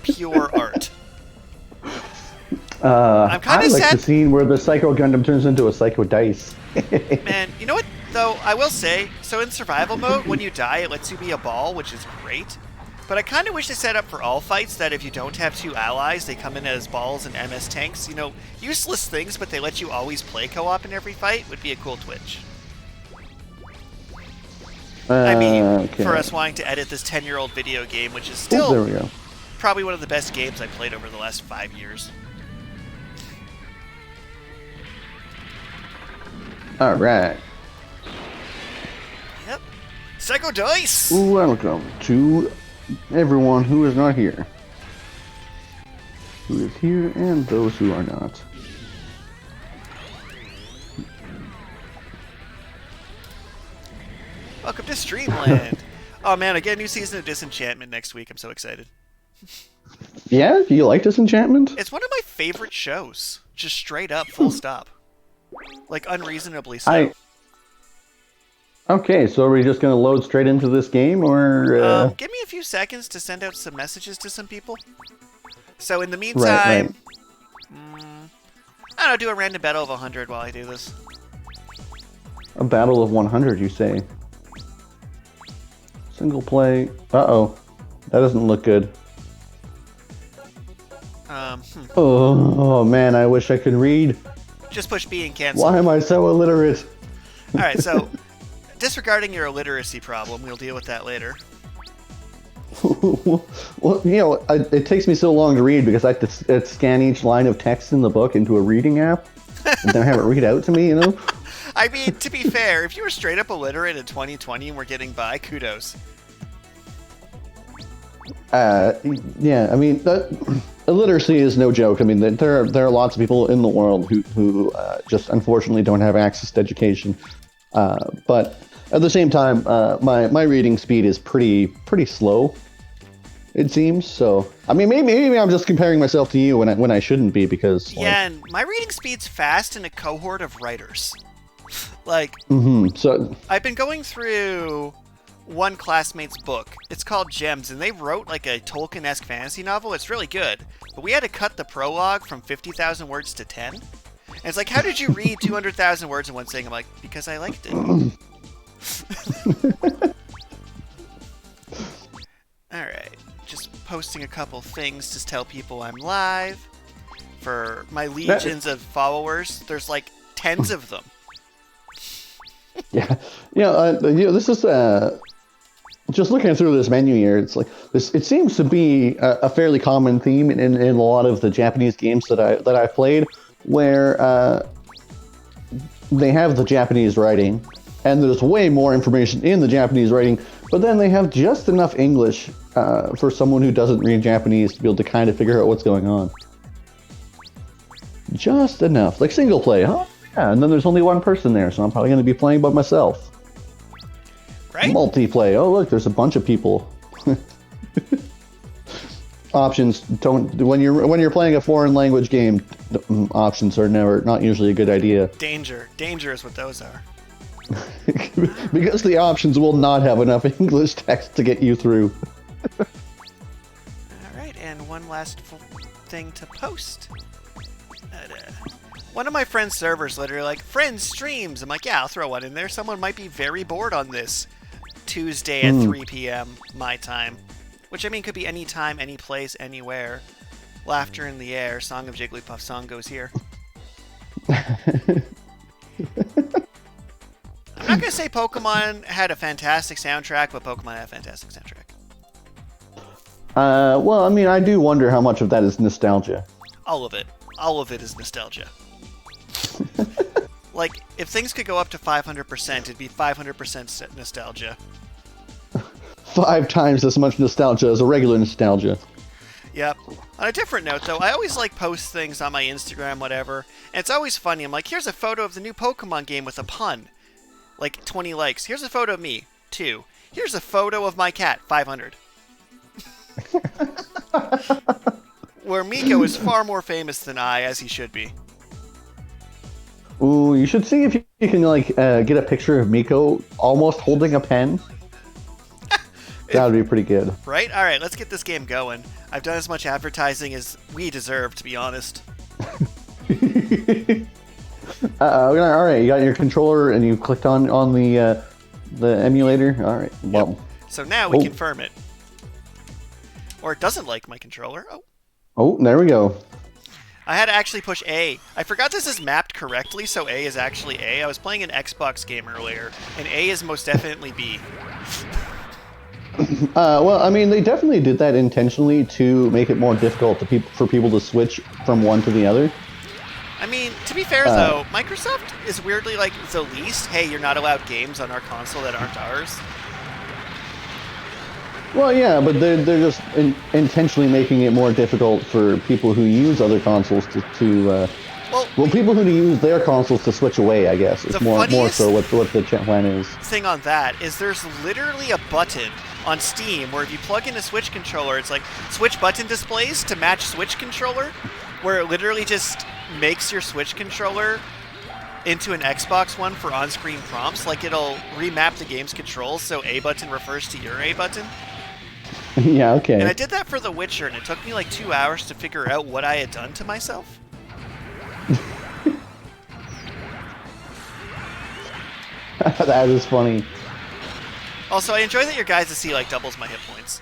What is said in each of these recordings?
pure art. I'm kind I of like the sad. scene where the Psycho Gundam turns into a Psycho Dice. Man, you know what, though? I will say, so in survival mode, when you die, it lets you be a ball, which is great. But I kind of wish they set up for all fights that if you don't have two allies, they come in as balls and MS tanks. You know, useless things, but they let you always play co-op in every fight would be a cool twitch. I mean, for Okay. us wanting to edit this 10-year-old video game, which is Oh, still there we go. probably one of the best games I've played over the last 5 years. All right. Yep. Psycho Dice! Welcome to everyone who is not here. Who is here and those who are not. Welcome to Streamland. Oh man, I get a new season of Disenchantment next week. I'm so excited. Yeah, do you like Disenchantment? It's one of my favorite shows. Just straight up, full stop. Like, unreasonably so. Okay, so are we just gonna load straight into this game, or? Give me a few seconds to send out some messages to some people. So in the Right. meantime, I don't know, do a random battle of 100 while I do this. A battle of 100, you say? Single play. Uh-oh. That doesn't look good. Oh, man, I wish I could read. Just push B and cancel. Why am I so illiterate? Alright, so disregarding your illiteracy problem, we'll deal with that later. Well, you know, it takes me so long to read because I have to scan each line of text in the book into a reading app, and then have it read out to me, you know? I mean, to be fair, if you were straight up illiterate in 2020 and we're getting by, kudos. Yeah, I mean, illiteracy is no joke. I mean, there are lots of people in the world who just unfortunately don't have access to education. But at the same time, my reading speed is pretty slow. It seems so. I mean, maybe I'm just comparing myself to you when I shouldn't be because Yeah, and my reading speed's fast in a cohort of writers. Like, so I've been going through one classmate's book. It's called Gems, and they wrote like a Tolkien-esque fantasy novel. It's really good, but we had to cut the prologue from 50,000 words to 10. And it's like, how did you read 200,000 words in one sitting? I'm like, because I liked it. Alright, just posting a couple things to tell people I'm live. For my legions of followers, there's like tens of them. yeah, this is just looking through this menu here. It's like this. It seems to be a fairly common theme in a lot of the Japanese games that I've played, where they have the Japanese writing, and there's way more information in the Japanese writing, but then they have just enough English for someone who doesn't read Japanese to be able to kind of figure out what's going on. Just enough, like single play, huh? Yeah, and then there's only one person there, so I'm probably going to be playing by myself. Right? Multiplay. Oh, look, there's a bunch of people. Options don't. When you're playing a foreign language game, options are not usually a good idea. Danger is what those are. Because the options will not have enough English text to get you through. Alright, and one last thing to post. One of my friend's servers literally like, friends streams. I'm like, yeah, I'll throw one in there. Someone might be very bored on this Tuesday at 3 p.m. my time. Which, I mean, could be any time, any place, anywhere. Laughter in the air, Song of Jigglypuff song goes here. I'm not going to say Pokemon had a fantastic soundtrack, but Pokemon had a fantastic soundtrack. Well, I mean, I do wonder how much of that is nostalgia. All of it. All of it is nostalgia. Like, if things could go up to 500%, it'd be 500% nostalgia. 5 times as much nostalgia as a regular nostalgia. Yep. On a different note, though, I always post things on my Instagram, whatever, and it's always funny. I'm like, here's a photo of the new Pokemon game with a pun. Like, 20 likes. Here's a photo of me. 2. Here's a photo of my cat. 500. Where Miko is far more famous than I, as he should be. Ooh, you should see if you can, get a picture of Miko almost holding a pen. That would be pretty good. Right? All right, let's get this game going. I've done as much advertising as we deserve, to be honest. All right, you got your controller and you clicked on the emulator. All right. Well, Yep. So now we confirm it. Or it doesn't like my controller. Oh, there we go. I had to actually push A. I forgot this is mapped correctly, so A is actually A. I was playing an Xbox game earlier, and A is most definitely B. Well, I mean, they definitely did that intentionally to make it more difficult for people to switch from one to the other. I mean, to be fair, though, Microsoft is weirdly like the least, hey, you're not allowed games on our console that aren't ours. Well, yeah, but they're just intentionally making it more difficult for people who use other consoles to people who use their consoles to switch away, I guess. It's more so what the plan is. Thing on that is there's literally a button on Steam where if you plug in a Switch controller, it's like Switch button displays to match Switch controller, where it literally just makes your Switch controller into an Xbox one for on-screen prompts. Like it'll remap the game's controls so A button refers to your A button. Yeah, okay. And I did that for The Witcher, and it took me like 2 hours to figure out what I had done to myself. That is funny. Also, I enjoy that your guys' C like doubles my hit points.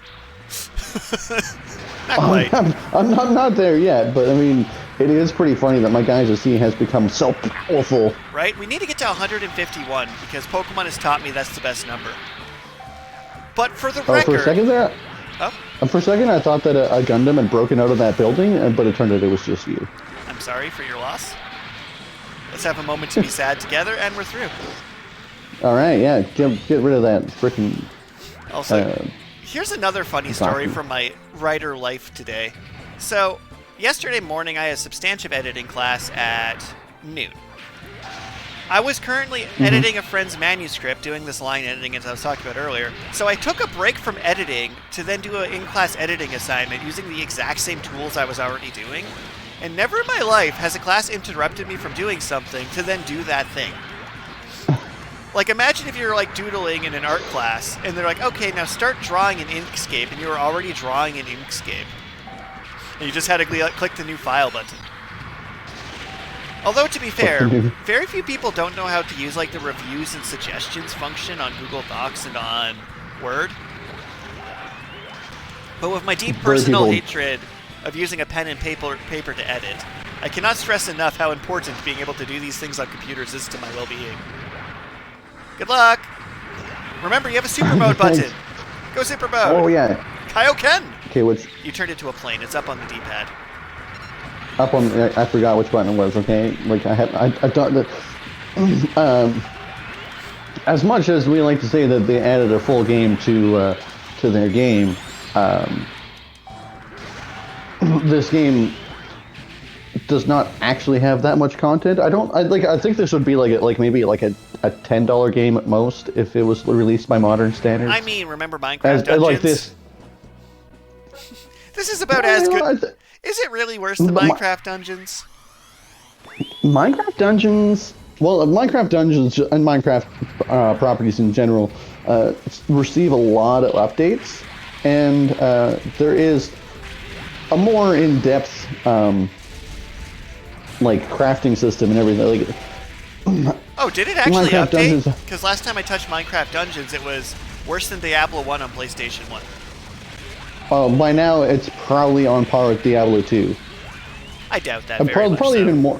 Not quite. I'm not there yet, but I mean, it is pretty funny that my Guy's C has become so powerful. Right? We need to get to 151, because Pokemon has taught me that's the best number. But for the record... For a second there... For a second, I thought that a Gundam had broken out of that building, but it turned out it was just you. I'm sorry for your loss. Let's have a moment to be sad together, and we're through. All right, yeah, get rid of that freaking... Also, here's another funny story from my writer life today. So, yesterday morning, I had a substantive editing class at noon. I was currently editing a friend's manuscript, doing this line editing as I was talking about earlier, so I took a break from editing to then do an in-class editing assignment using the exact same tools I was already doing, and never in my life has a class interrupted me from doing something to then do that thing. Like, imagine if you're, like, doodling in an art class, and they're like, okay, now start drawing in Inkscape, and you were already drawing in Inkscape. And you just had to click the new file button. Although, to be fair, very few people don't know how to use, like, the reviews and suggestions function on Google Docs and on Word. But with my deep personal hatred of using a pen and paper to edit, I cannot stress enough how important being able to do these things on computers is to my well-being. Good luck! Remember, you have a super mode button. Go super mode. Oh, yeah. Kaioken! Okay, which... You turned it to a plane. It's up on the D-pad. Up on... I forgot which button it was, okay? Like, I thought that... as much as we like to say that they added a full game to their game, this game does not actually have that much content. I think this would be maybe a $10 game at most if it was released by modern standards. I mean, remember Minecraft Dungeons? Like this. This is about as good. Is it really worse than Minecraft Dungeons? Minecraft Dungeons. Well, Minecraft Dungeons and Minecraft properties in general receive a lot of updates, and there is a more in-depth like crafting system and everything. Like, oh, did it actually Minecraft update? Because last time I touched Minecraft Dungeons, it was worse than Diablo 1 on PlayStation 1. By now, it's probably on par with Diablo 2. I doubt that. Very much probably so. even more.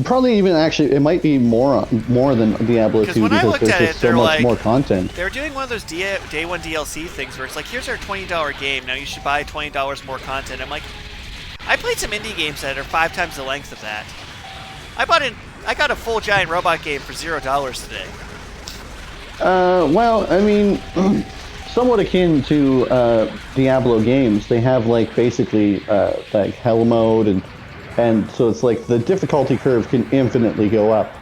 Probably even actually, it might be more than Diablo 2 because there's just so much more content. They're doing one of those day one DLC things where it's like, here's our $20 game. Now you should buy $20 more content. I'm like, I played some indie games that are 5 times the length of that. I got a full giant robot game for $0 today. Well, I mean, somewhat akin to Diablo games, they have like basically like hell mode and so it's like the difficulty curve can infinitely go up.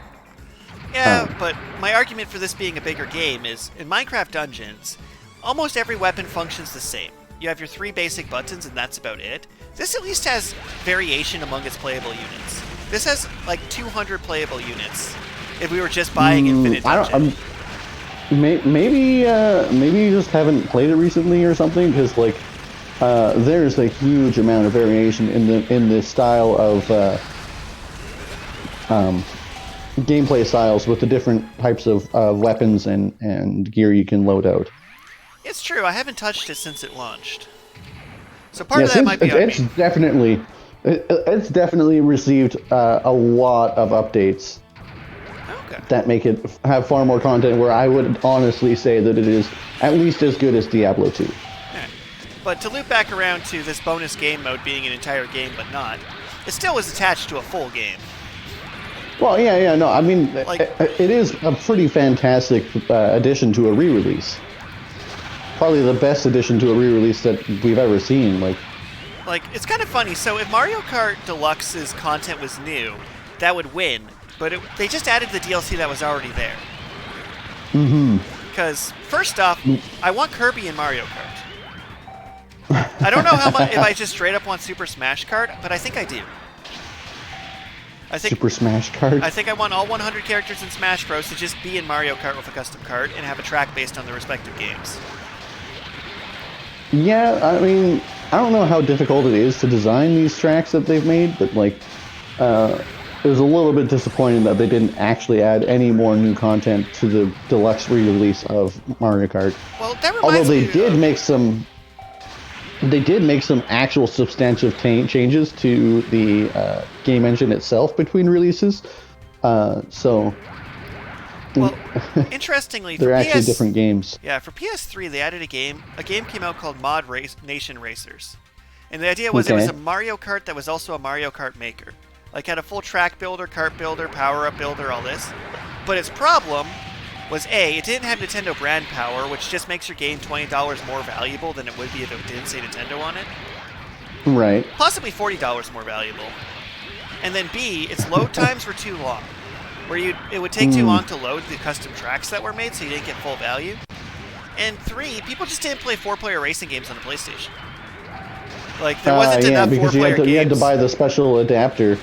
Yeah, but my argument for this being a bigger game is, in Minecraft Dungeons, almost every weapon functions the same. You have your 3 basic buttons and that's about it. This at least has variation among its playable units. This has like 200 playable units if we were just buying Infinite Dungeon. maybe you just haven't played it recently or something, because like there's a huge amount of variation in the style of gameplay styles with the different types of weapons and gear you can load out. It's true. I haven't touched it since it launched. So part of that might be it's definitely it's definitely received a lot of updates that make it have far more content, where I would honestly say that it is at least as good as Diablo 2. Right. But to loop back around to this bonus game mode being an entire game but not, it still was attached to a full game. Well, yeah, no, I mean, like, it is a pretty fantastic addition to a re-release. Probably the best addition to a re-release that we've ever seen. Like, it's kind of funny. So if Mario Kart Deluxe's content was new, that would win. But they just added the DLC that was already there. Mm-hmm. Because, first off, I want Kirby in Mario Kart. I don't know how much, if I just straight up want Super Smash Kart, but I think I do. Super Smash Kart? I think I want all 100 characters in Smash Bros. To just be in Mario Kart with a custom kart and have a track based on the respective games. Yeah, I mean, I don't know how difficult it is to design these tracks that they've made, but like, it was a little bit disappointing that they didn't actually add any more new content to the deluxe re-release of Mario Kart. Well, that reminds Although me they did make some actual substantive changes to the game engine itself between releases. So, well, interestingly, they're actually different games. Yeah, for PS3, they added a game. A game came out called Nation Racers, and the idea was it was a Mario Kart that was also a Mario Kart Maker. Like, had a full track builder, kart builder, power-up builder, all this. But its problem was, A, it didn't have Nintendo brand power, which just makes your game $20 more valuable than it would be if it didn't say Nintendo on it. Right. Possibly $40 more valuable. And then B, its load times were too long. Where it would take too long to load the custom tracks that were made, so you didn't get full value. And 3, people just didn't play 4-player racing games on the PlayStation. Like, there wasn't enough 4-player games. You had to buy the special adapter.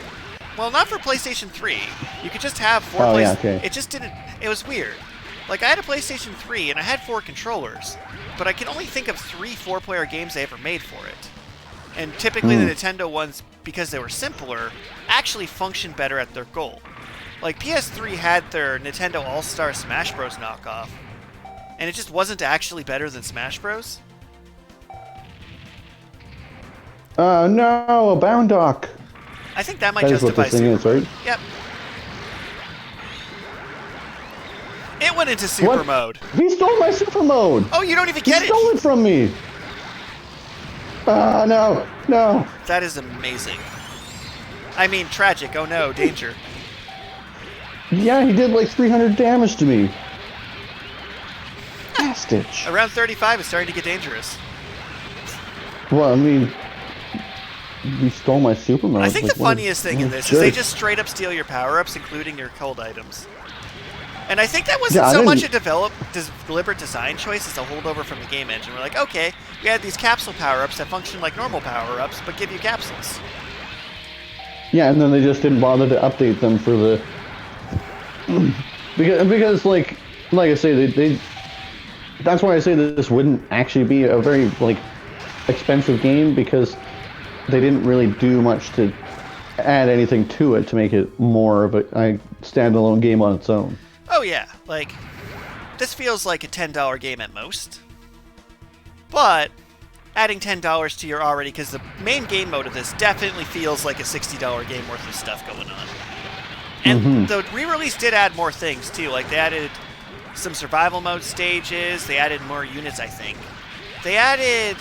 Well, not for PlayStation 3. You could just have 4 players. Yeah, okay. It just didn't... It was weird. Like, I had a PlayStation 3, and I had 4 controllers, but I can only think of 3 4-player games they ever made for it. And typically the Nintendo ones, because they were simpler, actually functioned better at their goal. Like, PS3 had their Nintendo All-Star Smash Bros. Knockoff, and it just wasn't actually better than Smash Bros. No, a bound dock. I think that might justify what this thing is, right? Yep. It went into super mode. He stole my super mode. Oh, you don't even get it. He stole it from me. No. That is amazing. I mean, tragic. Oh no, danger. Yeah, he did like 300 damage to me. Bastard. Around 35 is starting to get dangerous. Well, I mean, you stole my super mode. I think the funniest thing in this is they just straight up steal your power-ups, including your cold items. And I think that wasn't so much a deliberate design choice as a holdover from the game engine. We're like, okay, we had these capsule power-ups that function like normal power-ups, but give you capsules. Yeah, and then they just didn't bother to update them for the... because like I say, they that's why I say that this wouldn't actually be a very, like, expensive game, because they didn't really do much to add anything to it to make it more of a standalone game on its own. Oh yeah, like, this feels like a $10 game at most. But adding $10 to your already, because the main game mode of this definitely feels like a $60 game worth of stuff going on. And the re-release did add more things too, like they added some survival mode stages, they added more units, I think. They added...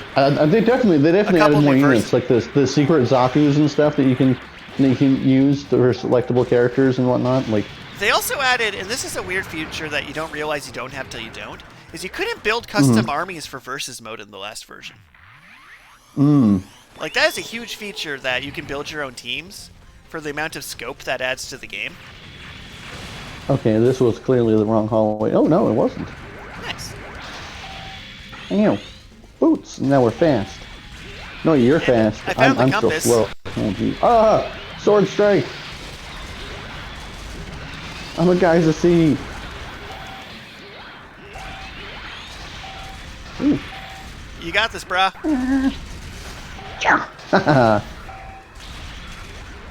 they definitely added more units, like the secret Zaku's and stuff that you can use for selectable characters and whatnot. Like, they also added, and this is a weird feature that you don't realize you don't have till you don't, is you couldn't build custom armies for versus mode in the last version. Like, that is a huge feature, that you can build your own teams for the amount of scope that adds to the game. Okay, this was clearly the wrong hallway. Oh no, it wasn't. Nice. Ew. Boots. Now we're fast. No, you're fast. I found I'm the compass. Still slow. Ah! Sword strike! I'm a guy to see. Ooh. You got this, brah.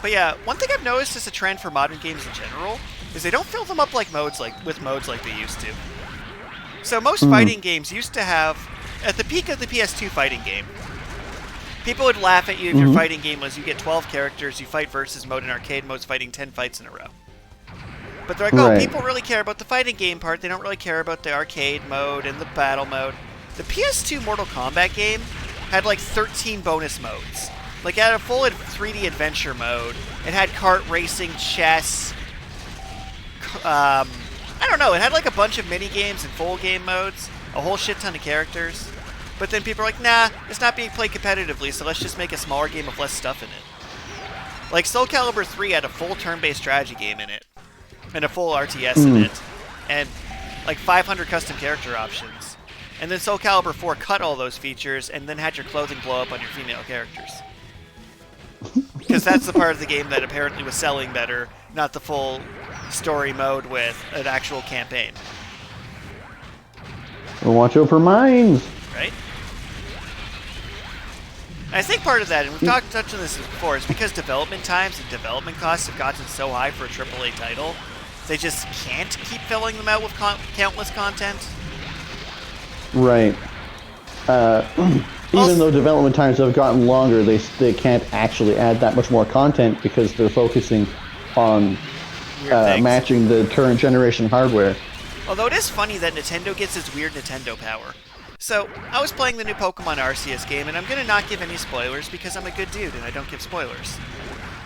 But yeah, one thing I've noticed as a trend for modern games in general is they don't fill them up with modes like they used to. So most fighting games used to have, at the peak of the PS2 fighting game, people would laugh at you if your fighting game was you get 12 characters, you fight versus mode, and arcade mode's fighting 10 fights in a row. But they're like, oh, people really care about the fighting game part, they don't really care about the arcade mode and the battle mode. The PS2 Mortal Kombat game had like 13 bonus modes. Like, it had a full 3D adventure mode. It had kart racing, chess. I don't know. It had like a bunch of mini games and full game modes. A whole shit ton of characters. But then people are like, nah, it's not being played competitively, so let's just make a smaller game with less stuff in it. Like, Soul Calibur 3 had a full turn-based strategy game in it. And a full RTS in it. And like 500 custom character options. And then Soul Calibur 4 cut all those features and then had your clothing blow up on your female characters. Because that's the part of the game that apparently was selling better, not the full story mode with an actual campaign. Watch out for mines! Right? I think part of that, and we've touched on this before, is because development times and development costs have gotten so high for a AAA title, they just can't keep filling them out with countless content. Right. Even though development times have gotten longer, they can't actually add that much more content because they're focusing on matching the current generation hardware. Although it is funny that Nintendo gets this weird Nintendo power. So, I was playing the new Pokemon Arceus game, and I'm going to not give any spoilers because I'm a good dude and I don't give spoilers.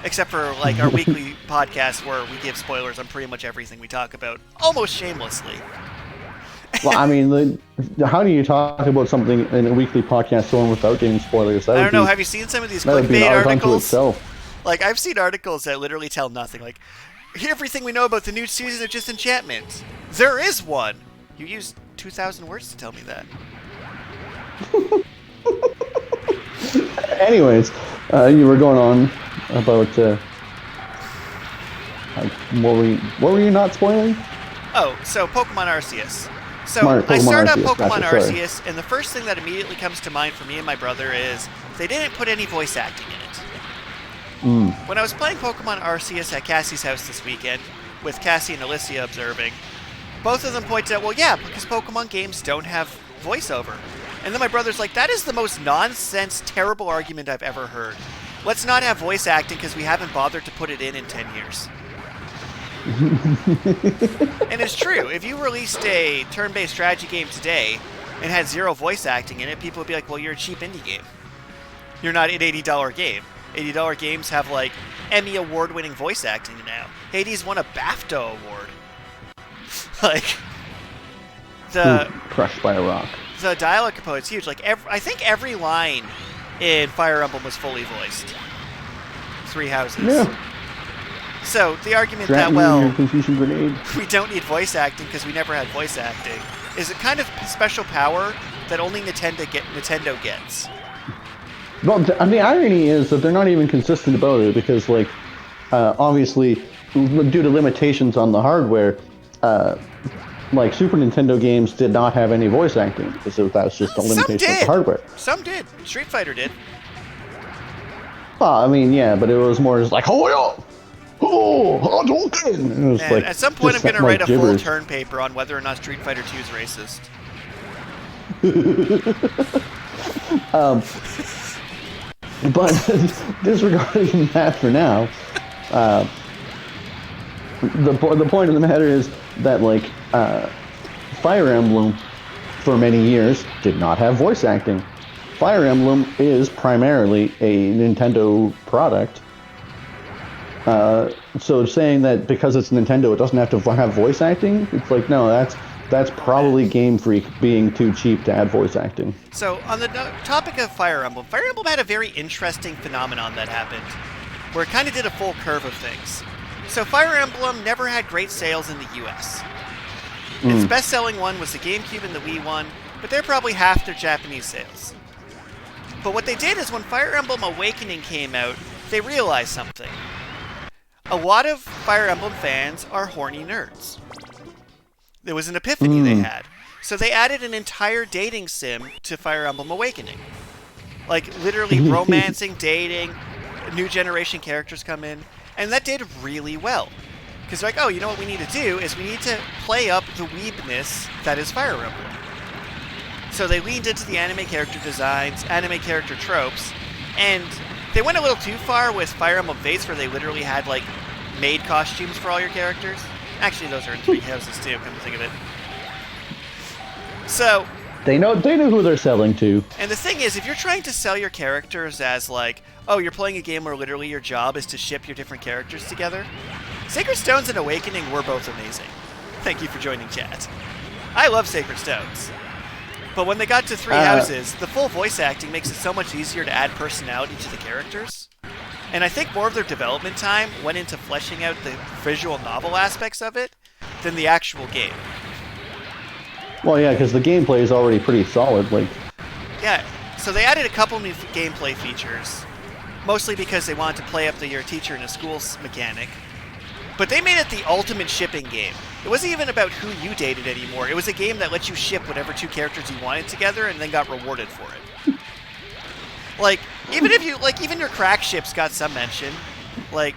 Except for, like, our weekly podcast where we give spoilers on pretty much everything we talk about, almost shamelessly. Well, I mean, how do you talk about something in a weekly podcast someone without giving spoilers? I don't know, have you seen some of these clickbait articles? Like, I've seen articles that literally tell nothing. Like, everything we know about the new season of Disenchantment. There is one! You used 2,000 words to tell me that. Anyways, you were going on about what were you not spoiling? Oh, so Pokemon Arceus. So I start up Pokemon Arceus, and the first thing that immediately comes to mind for me and my brother is they didn't put any voice acting in it. When I was playing Pokemon Arceus at Cassie's house this weekend, with Cassie and Alicia observing, both of them pointed out, well, yeah, because Pokemon games don't have voiceover. And then my brother's like, that is the most nonsense, terrible argument I've ever heard. Let's not have voice acting because we haven't bothered to put it in 10 years. And it's true. If you released a turn-based strategy game today and had zero voice acting in it, people would be like, well, you're a cheap indie game. You're not an $80 game. $80 games have, like, Emmy award-winning voice acting now. Hades won a BAFTA award. Like, crushed by a rock. The dialogue component's huge. Like, I think every line in Fire Emblem was fully voiced. 3 houses. Yeah. So, the argument that, well, we don't need voice acting because we never had voice acting, is a kind of special power that only Nintendo gets. Well, and the irony is that they're not even consistent about it because, like, obviously, due to limitations on the hardware, like, Super Nintendo games did not have any voice acting because that was just a limitation of the hardware. Some did. Street Fighter did. Well, I mean, yeah, but it was more just like, oh, Hadouken! It was like, at some point I'm going to write a full turn paper on whether or not Street Fighter 2 is racist. But disregarding that for now, the point of the matter is that, like, Fire Emblem for many years did not have voice acting. Fire Emblem is primarily a Nintendo product. So saying that because it's Nintendo, it doesn't have to have voice acting, it's like, no, that's probably Game Freak being too cheap to add voice acting. So, on the topic of Fire Emblem had a very interesting phenomenon that happened, where it kind of did a full curve of things. So, Fire Emblem never had great sales in the US. Its best-selling one was the GameCube and the Wii one, but they're probably half their Japanese sales. But what they did is when Fire Emblem Awakening came out, they realized something. A lot of Fire Emblem fans are horny nerds. There was an epiphany they had. So they added an entire dating sim to Fire Emblem Awakening. Like, literally romancing, dating, new generation characters come in, and that did really well. Because they're like, oh, you know what we need to do is we need to play up the weebness that is Fire Emblem. So they leaned into the anime character designs, anime character tropes, and they went a little too far with Fire Emblem Fates, where they literally had, like, made costumes for all your characters. Actually, those are in 3 houses, too, come to think of it. So... They know who they're selling to. And the thing is, if you're trying to sell your characters as, like, oh, you're playing a game where literally your job is to ship your different characters together, Sacred Stones and Awakening were both amazing. Thank you for joining chat. I love Sacred Stones. But when they got to 3 houses, the full voice acting makes it so much easier to add personality to the characters. And I think more of their development time went into fleshing out the visual novel aspects of it than the actual game. Well, yeah, because the gameplay is already pretty solid. Like, yeah, so they added a couple new gameplay features, mostly because they wanted to play up the your teacher in a school mechanic. But they made it the ultimate shipping game. It wasn't even about who you dated anymore. It was a game that let you ship whatever 2 characters you wanted together and then got rewarded for it. Like, even if you, like, even your crack ships got some mention. Like,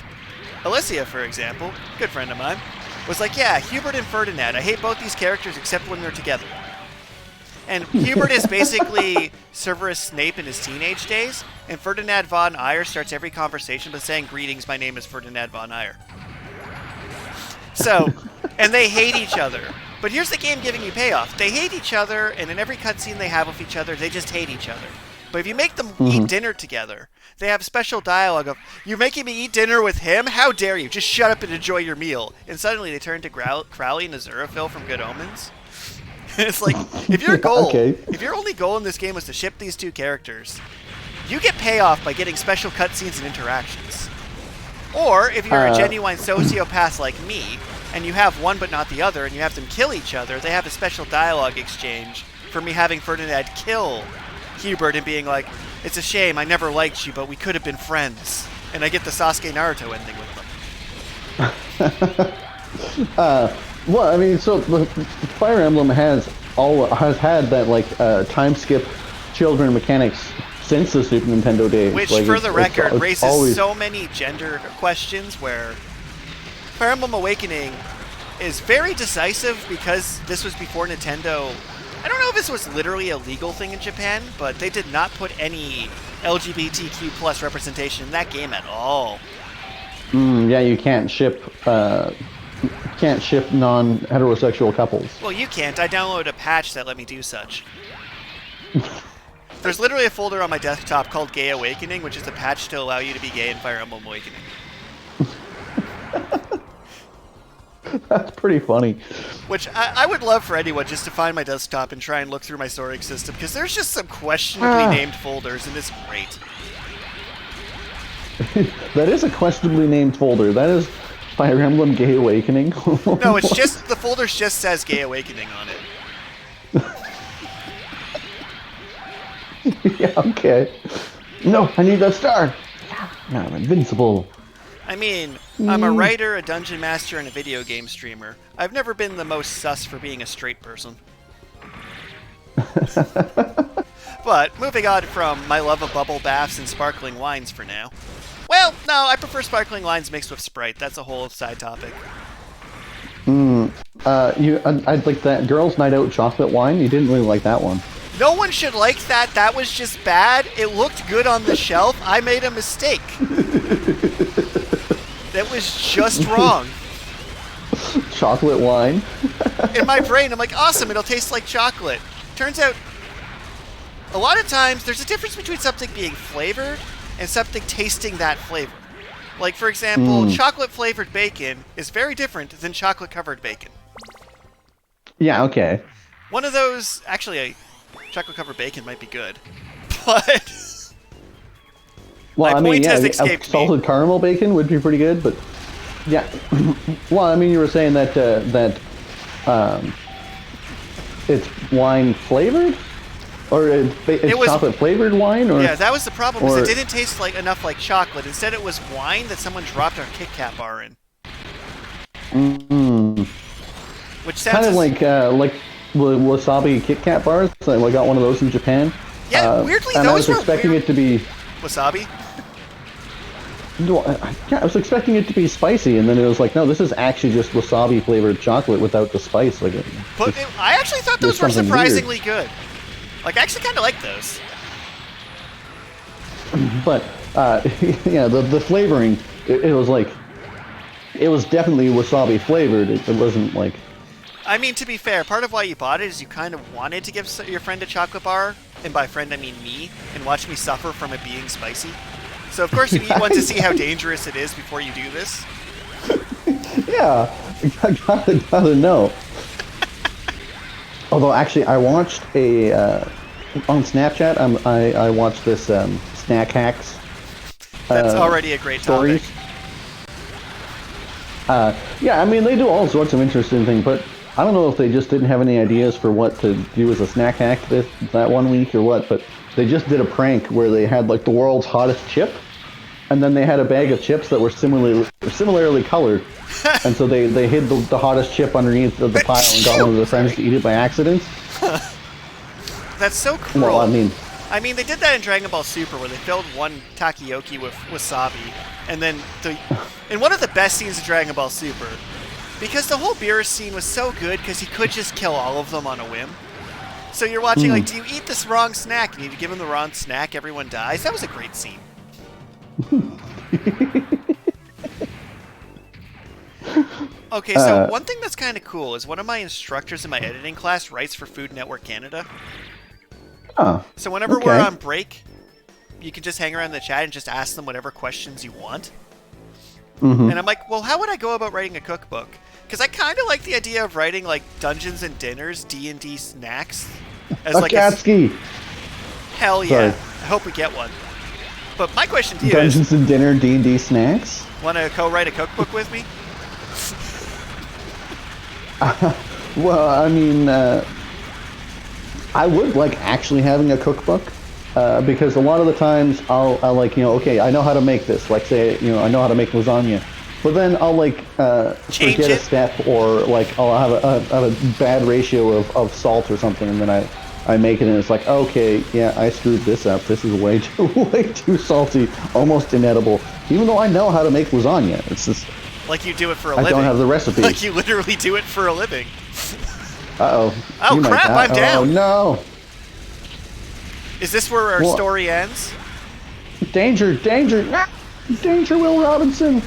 Alicia, for example, good friend of mine, was like, yeah, Hubert and Ferdinand, I hate both these characters except when they're together. And Hubert is basically Severus Snape in his teenage days, and Ferdinand von Aegir starts every conversation by saying, greetings, my name is Ferdinand von Aegir. So, and they hate each other. But here's the game giving you payoff. They hate each other, and in every cutscene they have with each other, they just hate each other. But if you make them eat dinner together, they have special dialogue of, you're making me eat dinner with him? How dare you? Just shut up and enjoy your meal. And suddenly they turn to Crowley and Azuraphil from Good Omens. It's like, if your goal, if your only goal in this game was to ship these 2 characters, you get payoff by getting special cutscenes and interactions. Or, if you're a genuine sociopath like me, and you have one but not the other, and you have them kill each other, they have a special dialogue exchange for me having Ferdinand kill Hubert and being like, it's a shame, I never liked you, but we could have been friends. And I get the Sasuke Naruto ending with them. Well, I mean, so Fire Emblem has had that, like, time skip children mechanics since the Super Nintendo days. Which, like, for the record, it's raises always... so many gender questions where Fire Emblem Awakening is very decisive because this was before Nintendo. I don't know if this was literally a legal thing in Japan, but they did not put any LGBTQ plus representation in that game at all. Yeah, you can't ship non-heterosexual couples. Well, you can't. I downloaded a patch that let me do such. There's literally a folder on my desktop called Gay Awakening, which is a patch to allow you to be gay in Fire Emblem Awakening. That's pretty funny. Which I would love for anyone just to find my desktop and try and look through my storage system, because there's just some questionably named folders, and it's great. That is a questionably named folder. That is Fire Emblem Gay Awakening. No, it's just, the folder just says Gay Awakening on it. Yeah, okay. No, I need that star. Yeah, I'm invincible. I mean, I'm a writer, a dungeon master, and a video game streamer. I've never been the most sus for being a straight person. But, moving on from my love of bubble baths and sparkling wines for now. Well, no, I prefer sparkling wines mixed with Sprite. That's a whole side topic. I'd like that Girls' Night Out chocolate wine. You didn't really like that one. No one should like that. That was just bad. It looked good on the shelf. I made a mistake. That was just wrong. Chocolate wine? In my brain, I'm like, awesome, it'll taste like chocolate. Turns out, a lot of times, there's a difference between something being flavored and something tasting that flavor. Like, for example, chocolate-flavored bacon is very different than chocolate-covered bacon. Yeah, okay. One of those, actually, chocolate-covered bacon might be good, but... Well, my point has escaped me. Salted caramel bacon would be pretty good, but yeah. Well, I mean, you were saying that it's wine flavored, or it's chocolate flavored wine, or yeah, that was the problem. Because it didn't taste like enough like chocolate. Instead, it was wine that someone dropped a Kit Kat bar in. Mm-hmm. Which sounds kind of like wasabi Kit Kat bars. So I got one of those in Japan. Yeah, weirdly, and I those was were expecting weird. it to be. Wasabi? No, I was expecting it to be spicy, and then it was like, no, this is actually just wasabi flavored chocolate without the spice. Like, But I actually thought there's those were something surprisingly good. Like, I actually kind of like those. But yeah, the flavoring, it was like, it was definitely wasabi flavored. It wasn't like. I mean, to be fair, part of why you bought it is you kind of wanted to give your friend a chocolate bar, and by friend I mean me, and watch me suffer from it being spicy. So of course you eat one to see how dangerous it is before you do this. Yeah, I gotta know. Although actually, I watched on Snapchat. I watched this snack hacks. That's already a great stories. topic. Yeah, I mean they do all sorts of interesting things, but I don't know if they just didn't have any ideas for what to do as a snack hack that one week or what. But they just did a prank where they had like the world's hottest chip, and then they had a bag of chips that were similarly colored. And so they hid the hottest chip underneath the pile and got one of their friends to eat it by accident. That's so cruel. Well, I mean, they did that in Dragon Ball Super, where they filled one takoyaki with wasabi, and then in one of the best scenes of Dragon Ball Super, because the whole Beerus scene was so good, because he could just kill all of them on a whim. So you're watching, like, do you eat this wrong snack? And you give him the wrong snack, everyone dies. That was a great scene. Okay, so one thing that's kind of cool is one of my instructors in my editing class writes for Food Network Canada. Oh, so whenever we're on break, you can just hang around in the chat and just ask them whatever questions you want. And I'm like, well, how would I go about writing a cookbook? Because I kind of like the idea of writing like Dungeons and Dinners, D&D snacks. As like hell yeah! Sorry. I hope we get one. But my question to you Dungeons and Dinner, D&D snacks. Want to co-write a cookbook with me? Well, I mean, I would like actually having a cookbook because a lot of the times I'll like, okay, I know how to make this. Like, say, I know how to make lasagna, but then I'll like forget a step, or like I'll have a bad ratio of salt or something, and then I make it and it's like, okay, yeah, I screwed this up. This is way too salty, almost inedible. Even though I know how to make lasagna, it's just like you do it for a living. I don't have the recipe. Like you literally do it for a living. Uh-oh. Oh, crap, I'm down. Oh, no. Is this where our story ends? Danger, danger. Danger, Will Robinson.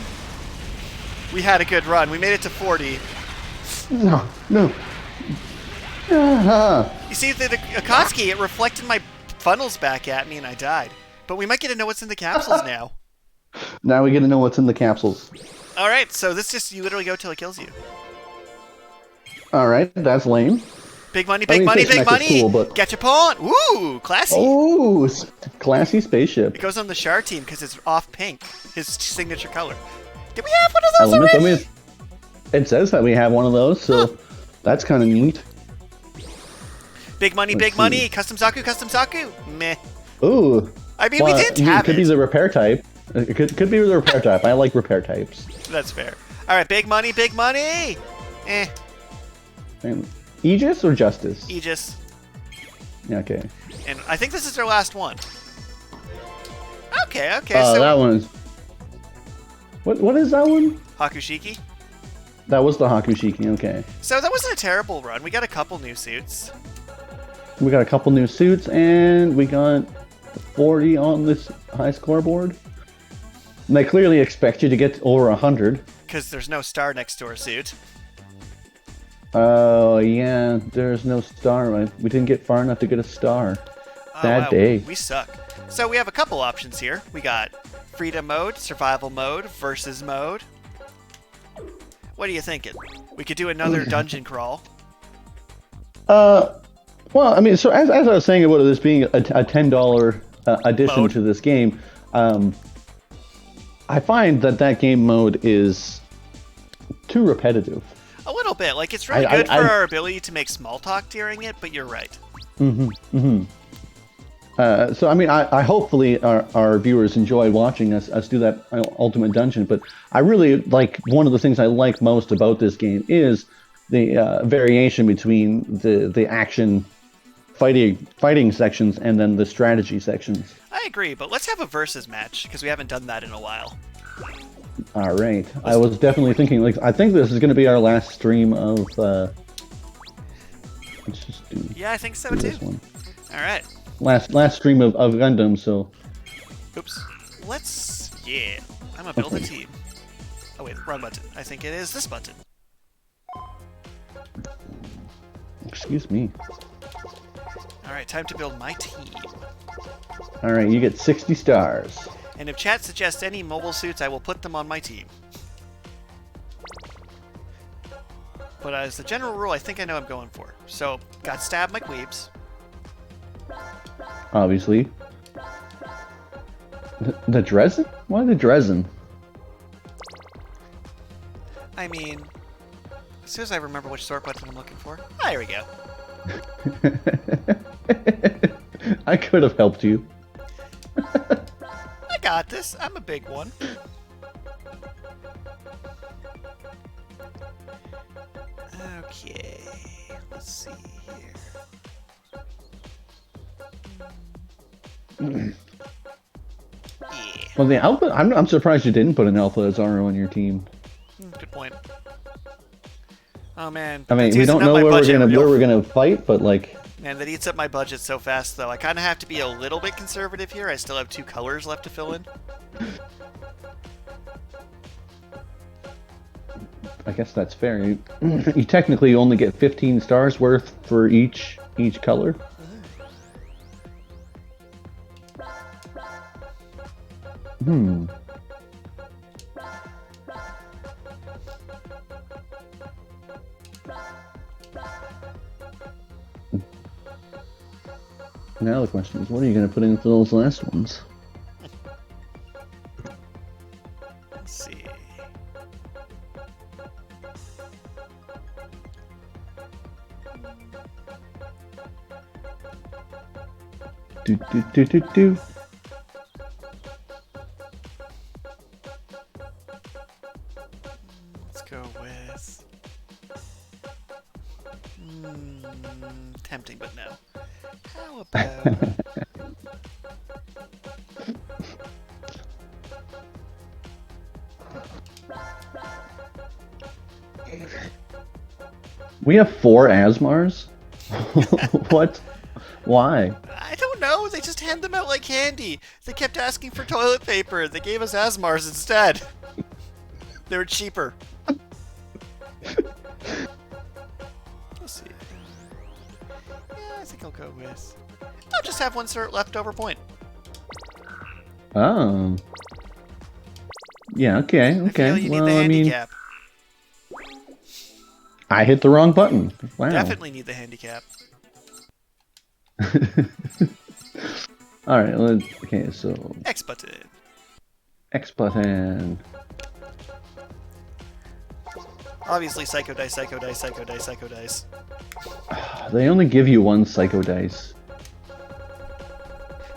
We had a good run. We made it to 40. No. You see, the Akatsuki, it reflected my funnels back at me and I died. But we might get to know what's in the capsules now. Now we get to know what's in the capsules. Alright, so this just, you literally go till it kills you. Alright, that's lame. Big money, big money, big money! Cool, but... Get your pawn! Ooh, classy! Ooh, classy spaceship. It goes on the Char team because it's off pink, his signature color. Did we have one of those already? It says that we have one of those, so that's kind of neat. Big money, big money! Custom Zaku, custom Zaku! Meh. Ooh. I mean, we did have it. Could be the repair type. It could be the repair type. I like repair types. That's fair. Alright, big money, big money! Eh. Aegis or Justice? Aegis. Okay. And I think this is their last one. Okay. So that one is... What is that one? Hakushiki. That was the Hakushiki, okay. So that wasn't a terrible run. We got a couple new suits. We got a couple new suits, and we got 40 on this high scoreboard. And they clearly expect you to get over 100. Because there's no star next to our suit. Oh, yeah, there's no star. We didn't get far enough to get a star. Bad day. We suck. So we have a couple options here. We got freedom mode, survival mode, versus mode. What are you thinking? We could do another dungeon crawl. Well, I mean, so as I was saying about this being a $10 addition to this game, I find that game mode is too repetitive. A little bit. Like, it's really good for our ability to make small talk during it, but you're right. So, I mean, I hopefully our viewers enjoy watching us do that Ultimate Dungeon, but I really like, one of the things I like most about this game is the variation between the action fighting sections and then the strategy sections. I agree, but let's have a versus match because we haven't done that in a while. All right. I was definitely thinking, like, I think this is going to be our last stream of. Let's just do. Yeah, I think so do too. this one. All right. Last stream of Gundam, so. Oops. Let's. Yeah. I'm gonna build a team. Oh wait, wrong button. I think it is this button. Excuse me. All right, time to build my team. All right, you get 60 stars. And if chat suggests any mobile suits, I will put them on my team. But as the general rule, I think I know what I'm going for. So, got stabbed my queebs. Obviously. The Dresden? Why the Dresden? I mean, as soon as I remember which sort button I'm looking for. Ah, here we go. I could have helped you. I got this. I'm a big one. Okay. Let's see here. Yeah. Well, the Alpha. I'm surprised you didn't put an Alpha Azaro on your team. Good point. Oh man. I mean, that's we using don't up know my where budget we're gonna fight, but like. Man, that eats up my budget so fast, though. I kind of have to be a little bit conservative here. I still have 2 colors left to fill in. I guess that's fair. You technically only get 15 stars worth for each color. Hmm. Now the question is, what are you going to put into those last ones? Let's see. Do. Let's go with... tempting, but no. How about... We have 4 Asmars? What? Why? I don't know. They just hand them out like candy. They kept asking for toilet paper. They gave us Asmars instead. They were cheaper. Let's see. Yeah, I think I'll go with... I'll just have 1 leftover point. Oh. Yeah, okay. I feel you need the handicap. I hit the wrong button. Wow. Definitely need the handicap. Alright, okay, so... X button. X button. Obviously, Psycho Dice, Psycho Dice, Psycho Dice, Psycho Dice. They only give you 1 Psycho Dice.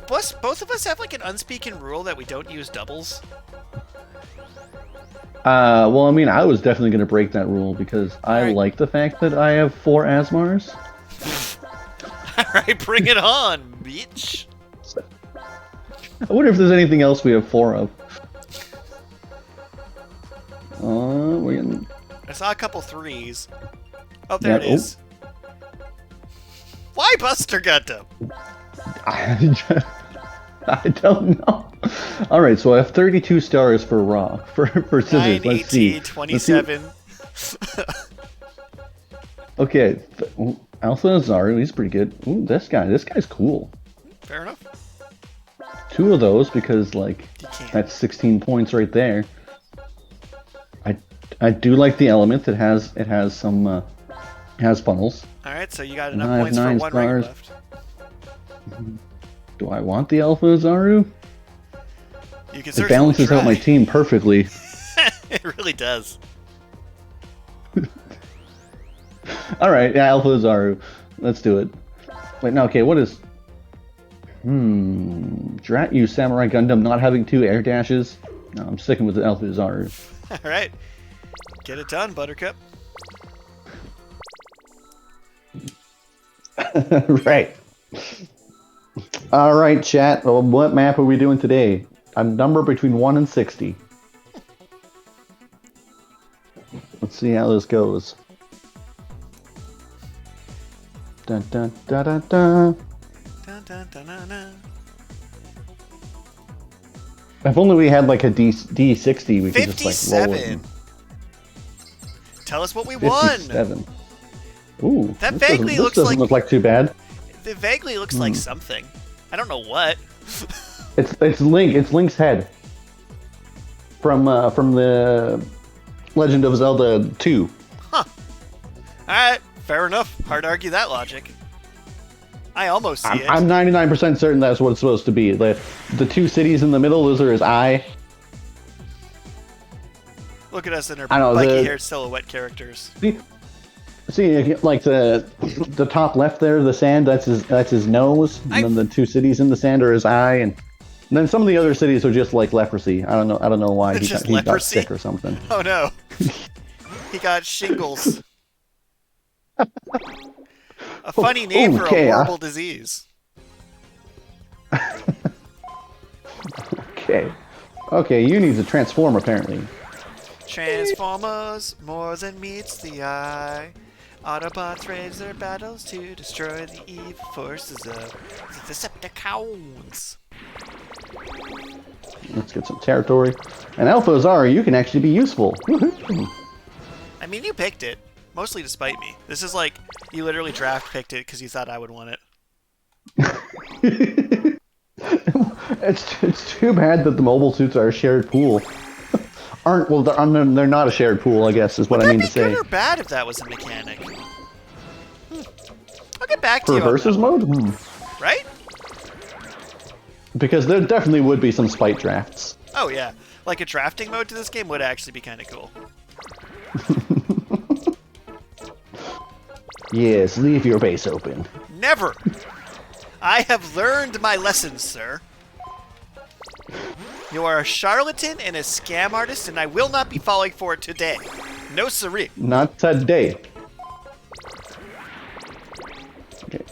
Plus, both of us have like an unspoken rule that we don't use doubles. Well, I mean, I was definitely going to break that rule because I like the fact that I have 4 Asmars. Alright, bring it on, bitch! I wonder if there's anything else we have 4 of. We're getting... I saw a couple 3s. Oh, there it is. Why Buster Gundam? I don't know. All right, so I have 32 stars for Raw. For Scissors, 9, let's 18, see. 27. Okay, Alpha Azaro, he's pretty good. Ooh, this guy's cool. Fair enough. 2 of those because, like, that's 16 points right there. I do like the element. It has some has funnels. All right, so you got enough points for 1 ring left. Do I want the Alpha Azaro? You can it balances out my team perfectly. It really does. All right, yeah, Alpha Azaro. Let's do it. Wait, no, okay, what is... Drat you, Samurai Gundam, not having 2 air dashes. No, I'm sticking with the Alpha Azaro. All right. Get it done, Buttercup. Right. All right, chat. Well, what map are we doing today? A number between 1 and 60. Let's see how this goes. Dun dun dun dun dun. Dun, dun, dun, dun, dun. If only we had like a D60, we could just like roll it. 57. Tell us what we won. 57. Ooh, That this vaguely doesn't, this doesn't look like too bad. It vaguely looks like something. I don't know what. It's Link. It's Link's head from the Legend of Zelda 2. Huh. Alright, fair enough. Hard to argue that logic. I almost see it. I'm 99% certain that's what it's supposed to be. The two cities in the middle, those are his eye. Look at us in our I know, spiky-haired silhouette characters. See, like the top left there, the sand, that's his nose, and then the two cities in the sand are his eye, and then some of the other cities are just like leprosy. I don't know why he got sick or something. Oh no, he got shingles. A funny name for a horrible disease. Okay, you need to transform apparently. Transformers, more than meets the eye. Autobots raise their battles to destroy the evil forces of the Decepticons. Let's get some territory. And Alpha Azari, you can actually be useful. I mean, you picked it, mostly to spite me. This is like, you literally draft picked it because you thought I would want it. It's too bad that the mobile suits are a shared pool. They're not a shared pool, I guess, is what I mean to say. Would that be good or bad if that was a mechanic? I'll get back to For you. versus mode? Right? Because there definitely would be some spite drafts. Oh yeah, like a drafting mode to this game would actually be kind of cool. Yes, leave your base open. Never! I have learned my lessons, sir. You are a charlatan and a scam artist, and I will not be falling for it today. No siree. Not today. Okay.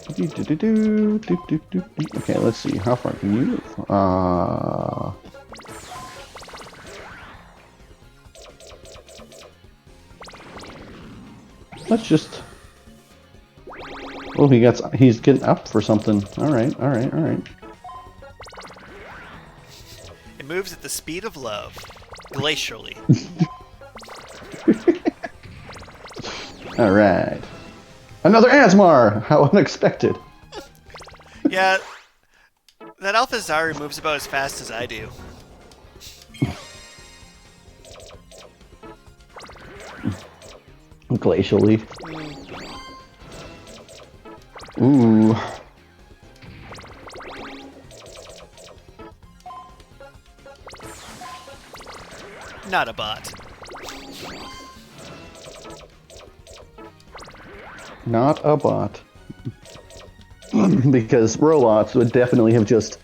Okay, let's see. How far can you move? Let's just... Oh, he's getting up for something. Alright. It moves at the speed of love. Glacially. Alright. Another Asmar! How unexpected. Yeah, that Alpha Zari moves about as fast as I do. Glacially. Ooh. Not a bot. Not a bot. Because robots would definitely have just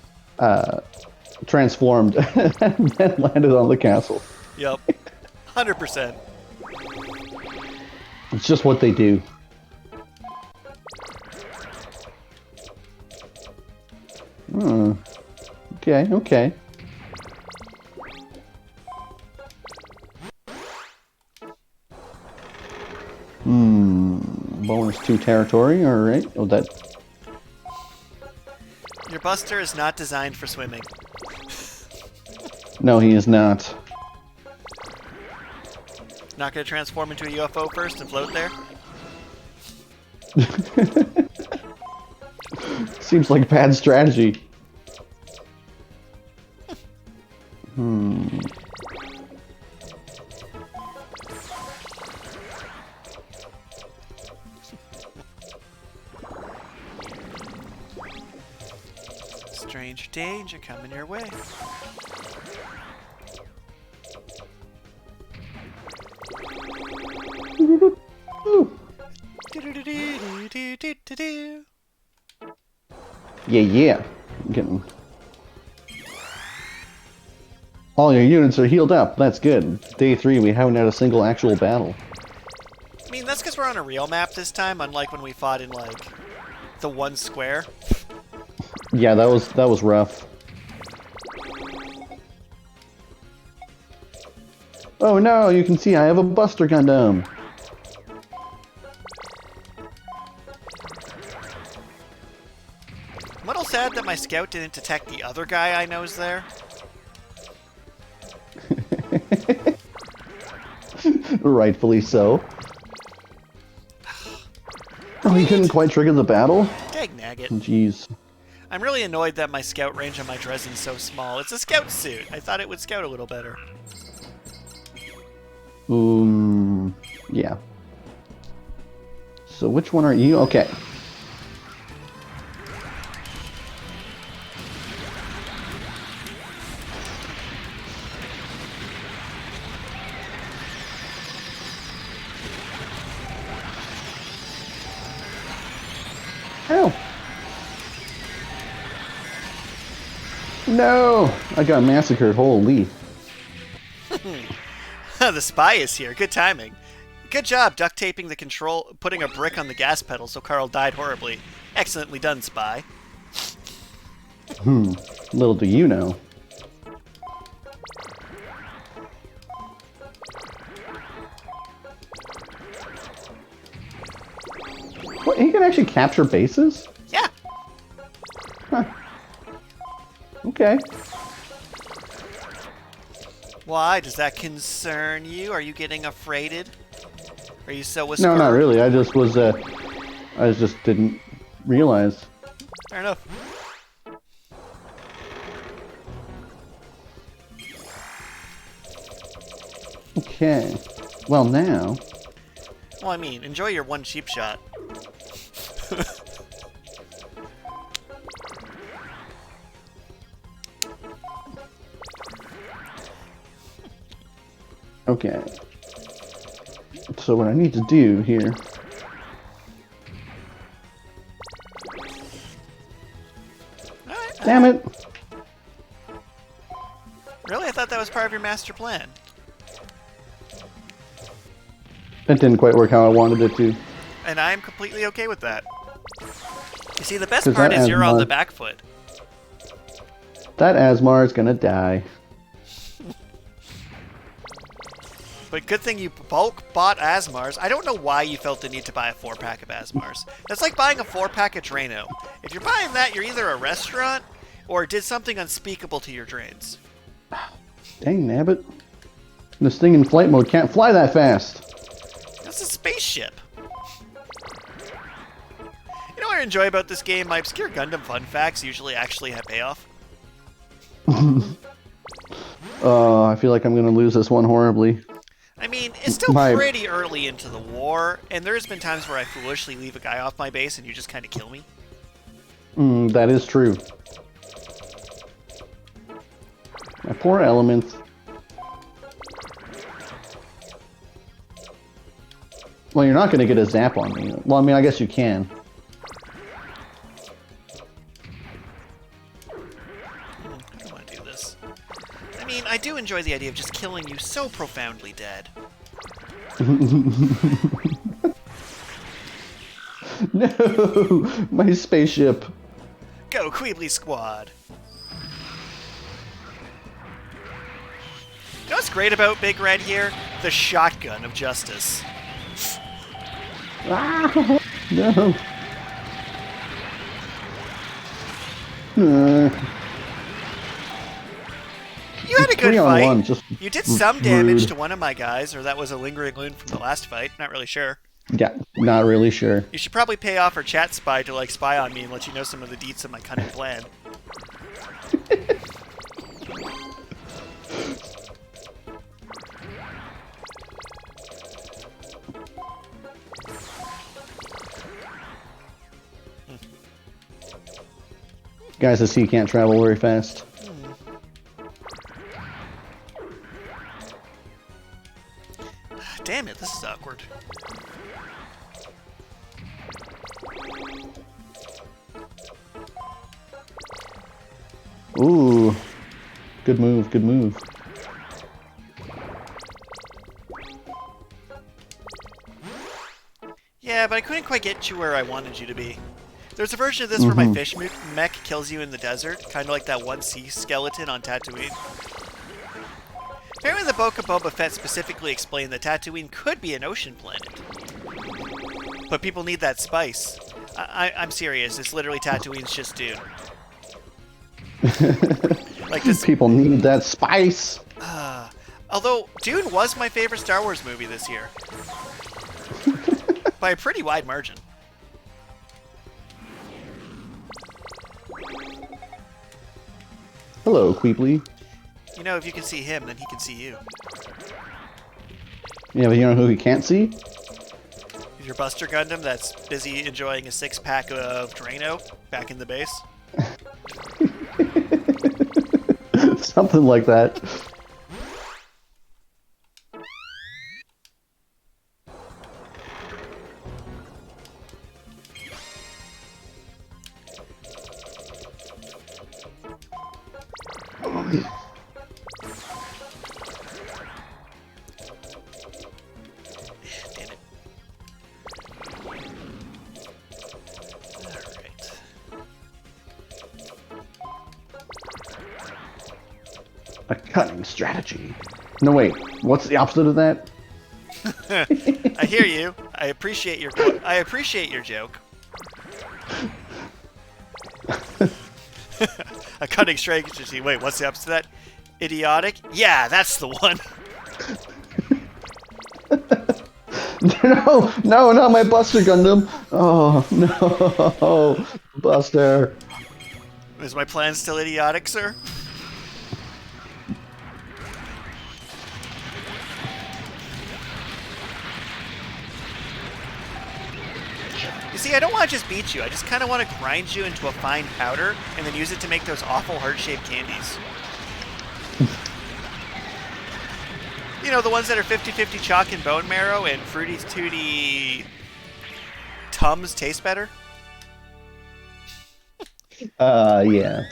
transformed and then landed on the castle. Yep. 100%. It's just what they do. Okay. Bonus 2 territory, alright. Oh, that... Your Buster is not designed for swimming. No, he is not. Not gonna transform into a UFO first and float there? Seems like bad strategy. Stranger danger coming your way. Yeah. Getting... All your units are healed up. That's good. Day 3, we haven't had a single actual battle. I mean, that's because we're on a real map this time, unlike when we fought in, like, the one square. Yeah, that was rough. Oh no, you can see I have a Buster Gundam. I'm a little sad that my scout didn't detect the other guy I know's there. Rightfully so. Oh, you couldn't quite trigger the battle? Dag nagget. Jeez. I'm really annoyed that my scout range on my Dresden's so small. It's a scout suit. I thought it would scout a little better. Yeah. So which one are you? Okay. Ow. No! I got massacred. Holy. The spy is here. Good timing. Good job duct taping the control, putting a brick on the gas pedal so Carl died horribly. Excellently done, spy. Little do you know. What, he can actually capture bases? Yeah. Huh. Okay. Why? Does that concern you? Are you getting afraided? Are you so No, not really. I just was, I just didn't realize. Fair enough. Okay. Well, now... Well, I mean, enjoy your one cheap shot. Okay. So what I need to do here... Damn it! Really? I thought that was part of your master plan. It didn't quite work how I wanted it to. And I'm completely okay with that. You see, the best part is you're on the back foot. That Asmar is gonna die. But good thing you bulk bought Asmars. I don't know why you felt the need to buy a 4-pack of Asmars. That's like buying a 4-pack of Drano. If you're buying that, you're either a restaurant or did something unspeakable to your drains. Dang nabbit. This thing in flight mode can't fly that fast. That's a spaceship. You know what I enjoy about this game? My obscure Gundam fun facts usually actually have payoff. I feel like I'm gonna lose this one horribly. I mean, it's still pretty early into the war, and there's been times where I foolishly leave a guy off my base and you just kind of kill me. That is true. My poor elements. Well, you're not going to get a zap on me. Well, I mean, I guess you can. I don't want to do this. I mean, I do enjoy the idea of just killing you so profoundly dead. No! My spaceship. Go, Queebly Squad! You know what's great about Big Red here? The shotgun of justice. Ah, no. You had a good fight. One, just you did some damage to one of my guys, or that was a lingering wound from the last fight. Not really sure. Yeah, not really sure. You should probably pay off our chat spy to, like, spy on me and let you know some of the deets of my cunning plan. Guys, I see you can't travel very fast. Damn it, this is awkward. Ooh. Good move, good move. Yeah, but I couldn't quite get you where I wanted you to be. There's a version of this where my fish mech kills you in the desert, kind of like that one sea skeleton on Tatooine. Apparently the Book of Boba Fett specifically explained that Tatooine could be an ocean planet. But people need that spice. I'm serious, it's literally Tatooine's just Dune. Like this. People need that spice. Although, Dune was my favorite Star Wars movie this year. By a pretty wide margin. Hello, Queeply. You know, if you can see him, then he can see you. Yeah, but you know who he can't see? Your Buster Gundam that's busy enjoying a 6-pack of Drano back in the base. Something like that. A cunning strategy. No, wait. What's the opposite of that? I hear you. I appreciate your joke. A cunning strategy. Wait, what's the opposite of that? Idiotic? Yeah, that's the one. No, not my Buster Gundam. Oh, no. Buster. Is my plan still idiotic, sir? You see, I don't want to just beat you. I just kind of want to grind you into a fine powder and then use it to make those awful heart-shaped candies. You know, the ones that are 50-50 chalk and bone marrow and Fruity Tooty Tums taste better? Yeah.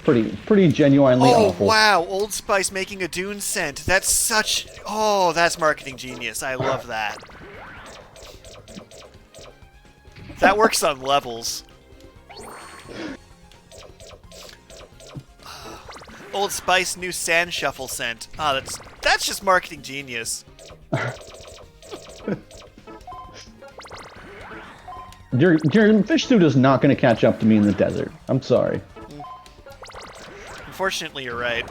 Pretty genuinely awful. Oh, wow. Old Spice making a Dune scent. That's such... Oh, that's marketing genius. I love that. That works on levels. Old Spice new sand shuffle scent. Ah, that's just marketing genius. Your fish suit is not going to catch up to me in the desert. I'm sorry. Unfortunately, you're right.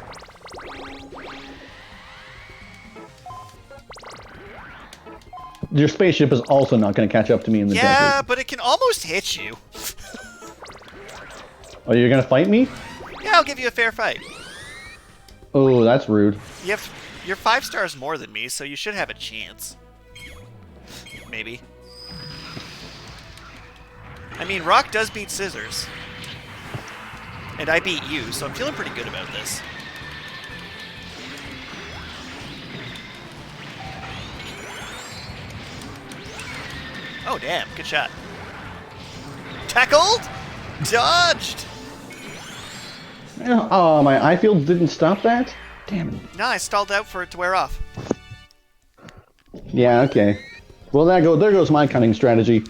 Your spaceship is also not going to catch up to me in the desert. Yeah, but it can almost hit you. Oh, you're going to fight me? Yeah, I'll give you a fair fight. Oh, that's rude. You're 5 stars more than me, so you should have a chance. Maybe. I mean, Rock does beat Scissors. And I beat you, so I'm feeling pretty good about this. Oh, damn. Good shot. Tackled! Dodged! Oh, my eye field didn't stop that? Damn it. No, I stalled out for it to wear off. Yeah, okay. Well, there goes my cunning strategy.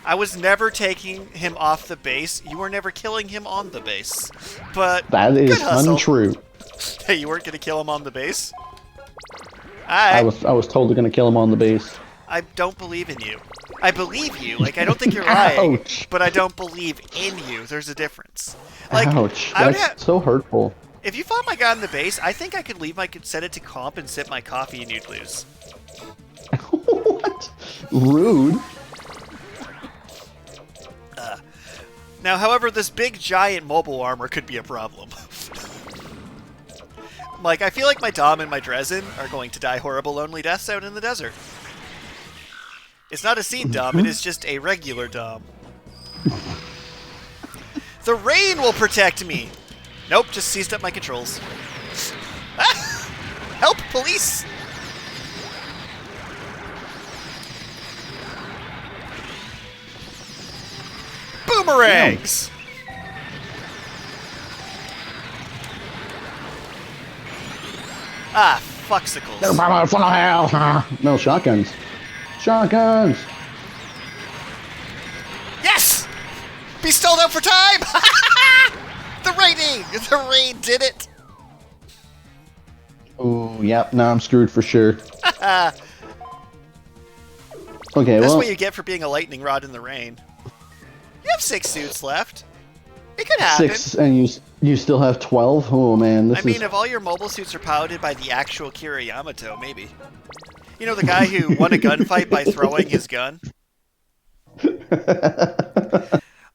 I was never taking him off the base. You were never killing him on the base. But that is good hustle. untrue. Hey, you weren't going to kill him on the base? I was totally going to kill him on the base. I don't believe in you. I believe you. Like, I don't think you're lying. Ouch. But I don't believe in you. There's a difference. Like, ouch. That's so hurtful. If you fought my guy on the base, I think I could set it to comp and sip my coffee and you'd lose. What? Rude. Now, however, this big giant mobile armor could be a problem. Like, I feel like my Dom and my Dresden are going to die horrible, lonely deaths out in the desert. It's not a seed Dom, it is just a regular Dom. The rain will protect me! Nope, just seized up my controls. Ah! Help, police! Boomerangs! Ah, fucksicles. No, shotguns. Shotguns! Yes! Be stalled out for time! The rain did it! Oh, yep, now I'm screwed for sure. Okay, That's well... what you get for being a lightning rod in the rain. You have 6 suits left. It could happen. 6, and you still have 12? Oh, man, this I mean, if all your mobile suits are piloted by the actual Kira Yamato, maybe. You know, the guy who won a gunfight by throwing his gun?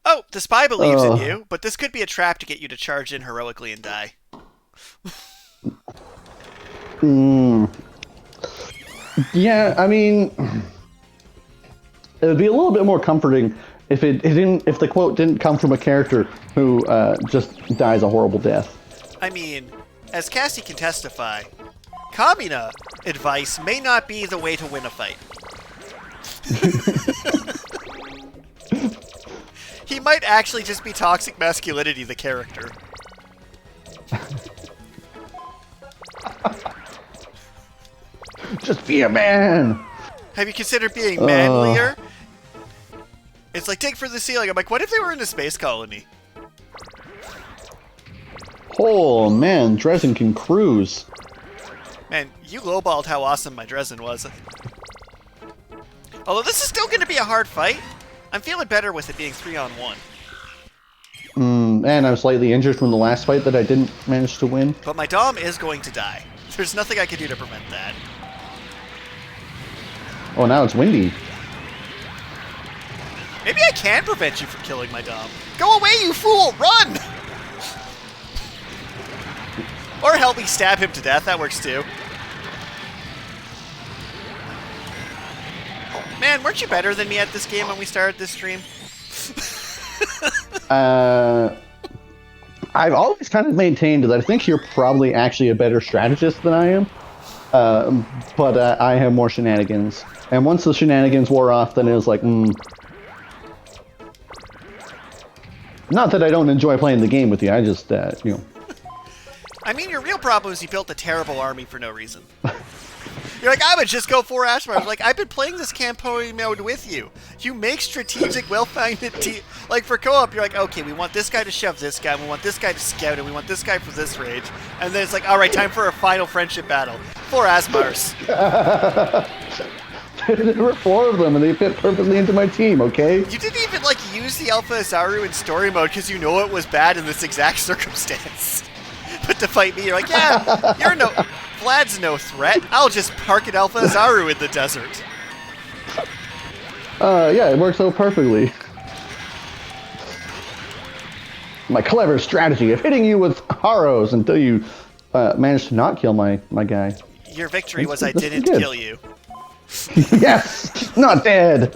Oh, the spy believes in you, but this could be a trap to get you to charge in heroically and die. Yeah, I mean, it would be a little bit more comforting if if the quote didn't come from a character who just dies a horrible death. I mean, as Cassie can testify, Kamina advice may not be the way to win a fight. He might actually just be toxic masculinity, the character. Just be a man! Have you considered being manlier? It's like, dig for the ceiling. I'm like, what if they were in a space colony? Oh, man, Dresden can cruise. Man, you lowballed how awesome my Dresden was. Although this is still going to be a hard fight, I'm feeling better with it being 3-on-1. And I'm slightly injured from the last fight that I didn't manage to win. But my Dom is going to die. There's nothing I can do to prevent that. Oh, now it's windy. Maybe I can prevent you from killing my Dom. Go away, you fool! Run! Or help me stab him to death. That works too. Man, weren't you better than me at this game when we started this stream? I've always kind of maintained that I think you're probably actually a better strategist than I am. But I have more shenanigans. And once the shenanigans wore off, then it was like, Not that I don't enjoy playing the game with you, I just, you know. I mean, your real problem is you built a terrible army for no reason. You're like, I would just go 4 Ashmars. Like, I've been playing this campaign mode with you. You make strategic, well-founded like, for co-op, you're like, okay, we want this guy to shove this guy, we want this guy to scout, and we want this guy for this rage. And then it's like, all right, time for a final friendship battle. 4 Asmars. There were 4 of them, and they fit perfectly into my team, okay? You didn't even, like, use the Alpha Azaru in story mode because you know it was bad in this exact circumstance. But to fight me, you're like, yeah, Vlad's no threat. I'll just park an Alpha Azaru in the desert. Yeah, it works out perfectly. My clever strategy of hitting you with arrows until you managed to not kill my guy. Your victory was I didn't kill you. Yes! Not dead!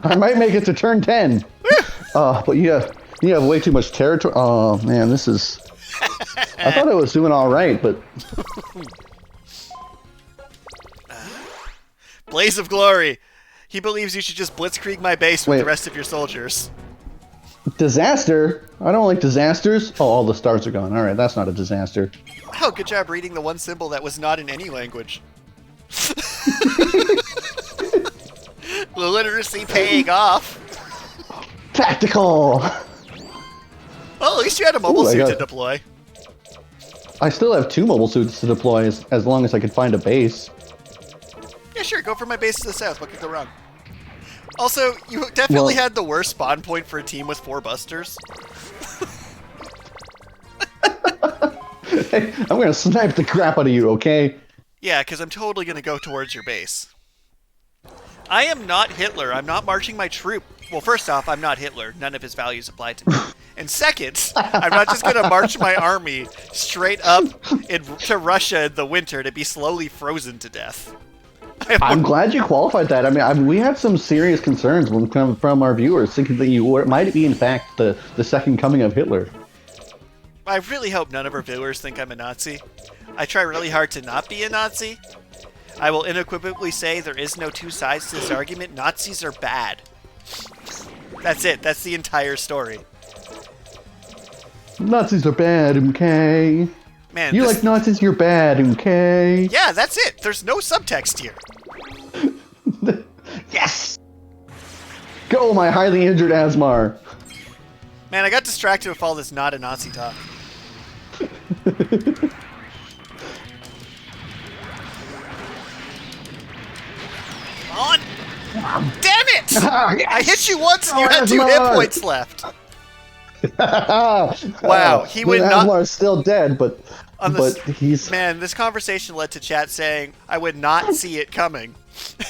I might make it to turn 10. But you have way too much territory. Oh, man, this is... I thought I was doing all right, but... Blaze of Glory. He believes you should just blitzkrieg my base with the rest of your soldiers. Disaster? I don't like disasters. Oh, all the stars are gone. All right, that's not a disaster. Wow, good job reading the one symbol that was not in any language. Literacy paying off. Tactical! Well, at least you had a mobile suit to deploy. I still have 2 mobile suits to deploy as long as I can find a base. Yeah, sure, go for my base to the south. What could go wrong? Also, you definitely had the worst spawn point for a team with 4 busters. Hey, I'm gonna snipe the crap out of you, okay? Yeah, because I'm totally gonna go towards your base. I am not Hitler. I'm not marching my troop. Well, first off, I'm not Hitler. None of his values apply to me. And second, I'm not just going to march my army straight up to Russia in the winter to be slowly frozen to death. I'm glad you qualified that. I mean, we had some serious concerns from our viewers, thinking that you might be, in fact, the second coming of Hitler. I really hope none of our viewers think I'm a Nazi. I try really hard to not be a Nazi. I will unequivocally say there is no 2 sides to this argument. Nazis are bad. That's it. That's the entire story. Nazis are bad, okay? Man, you like Nazis, you're bad, okay? Yeah, that's it. There's no subtext here. Yes! Go, my highly injured Asmar. Man, I got distracted with all this not a Nazi talk. Come on! Damn it! Yes! I hit you once and you had Oh, 2 hit Asmar! points left. Wow, he would not. Asmar's still dead, but he's. Man, this conversation led to chat saying, I would not see it coming.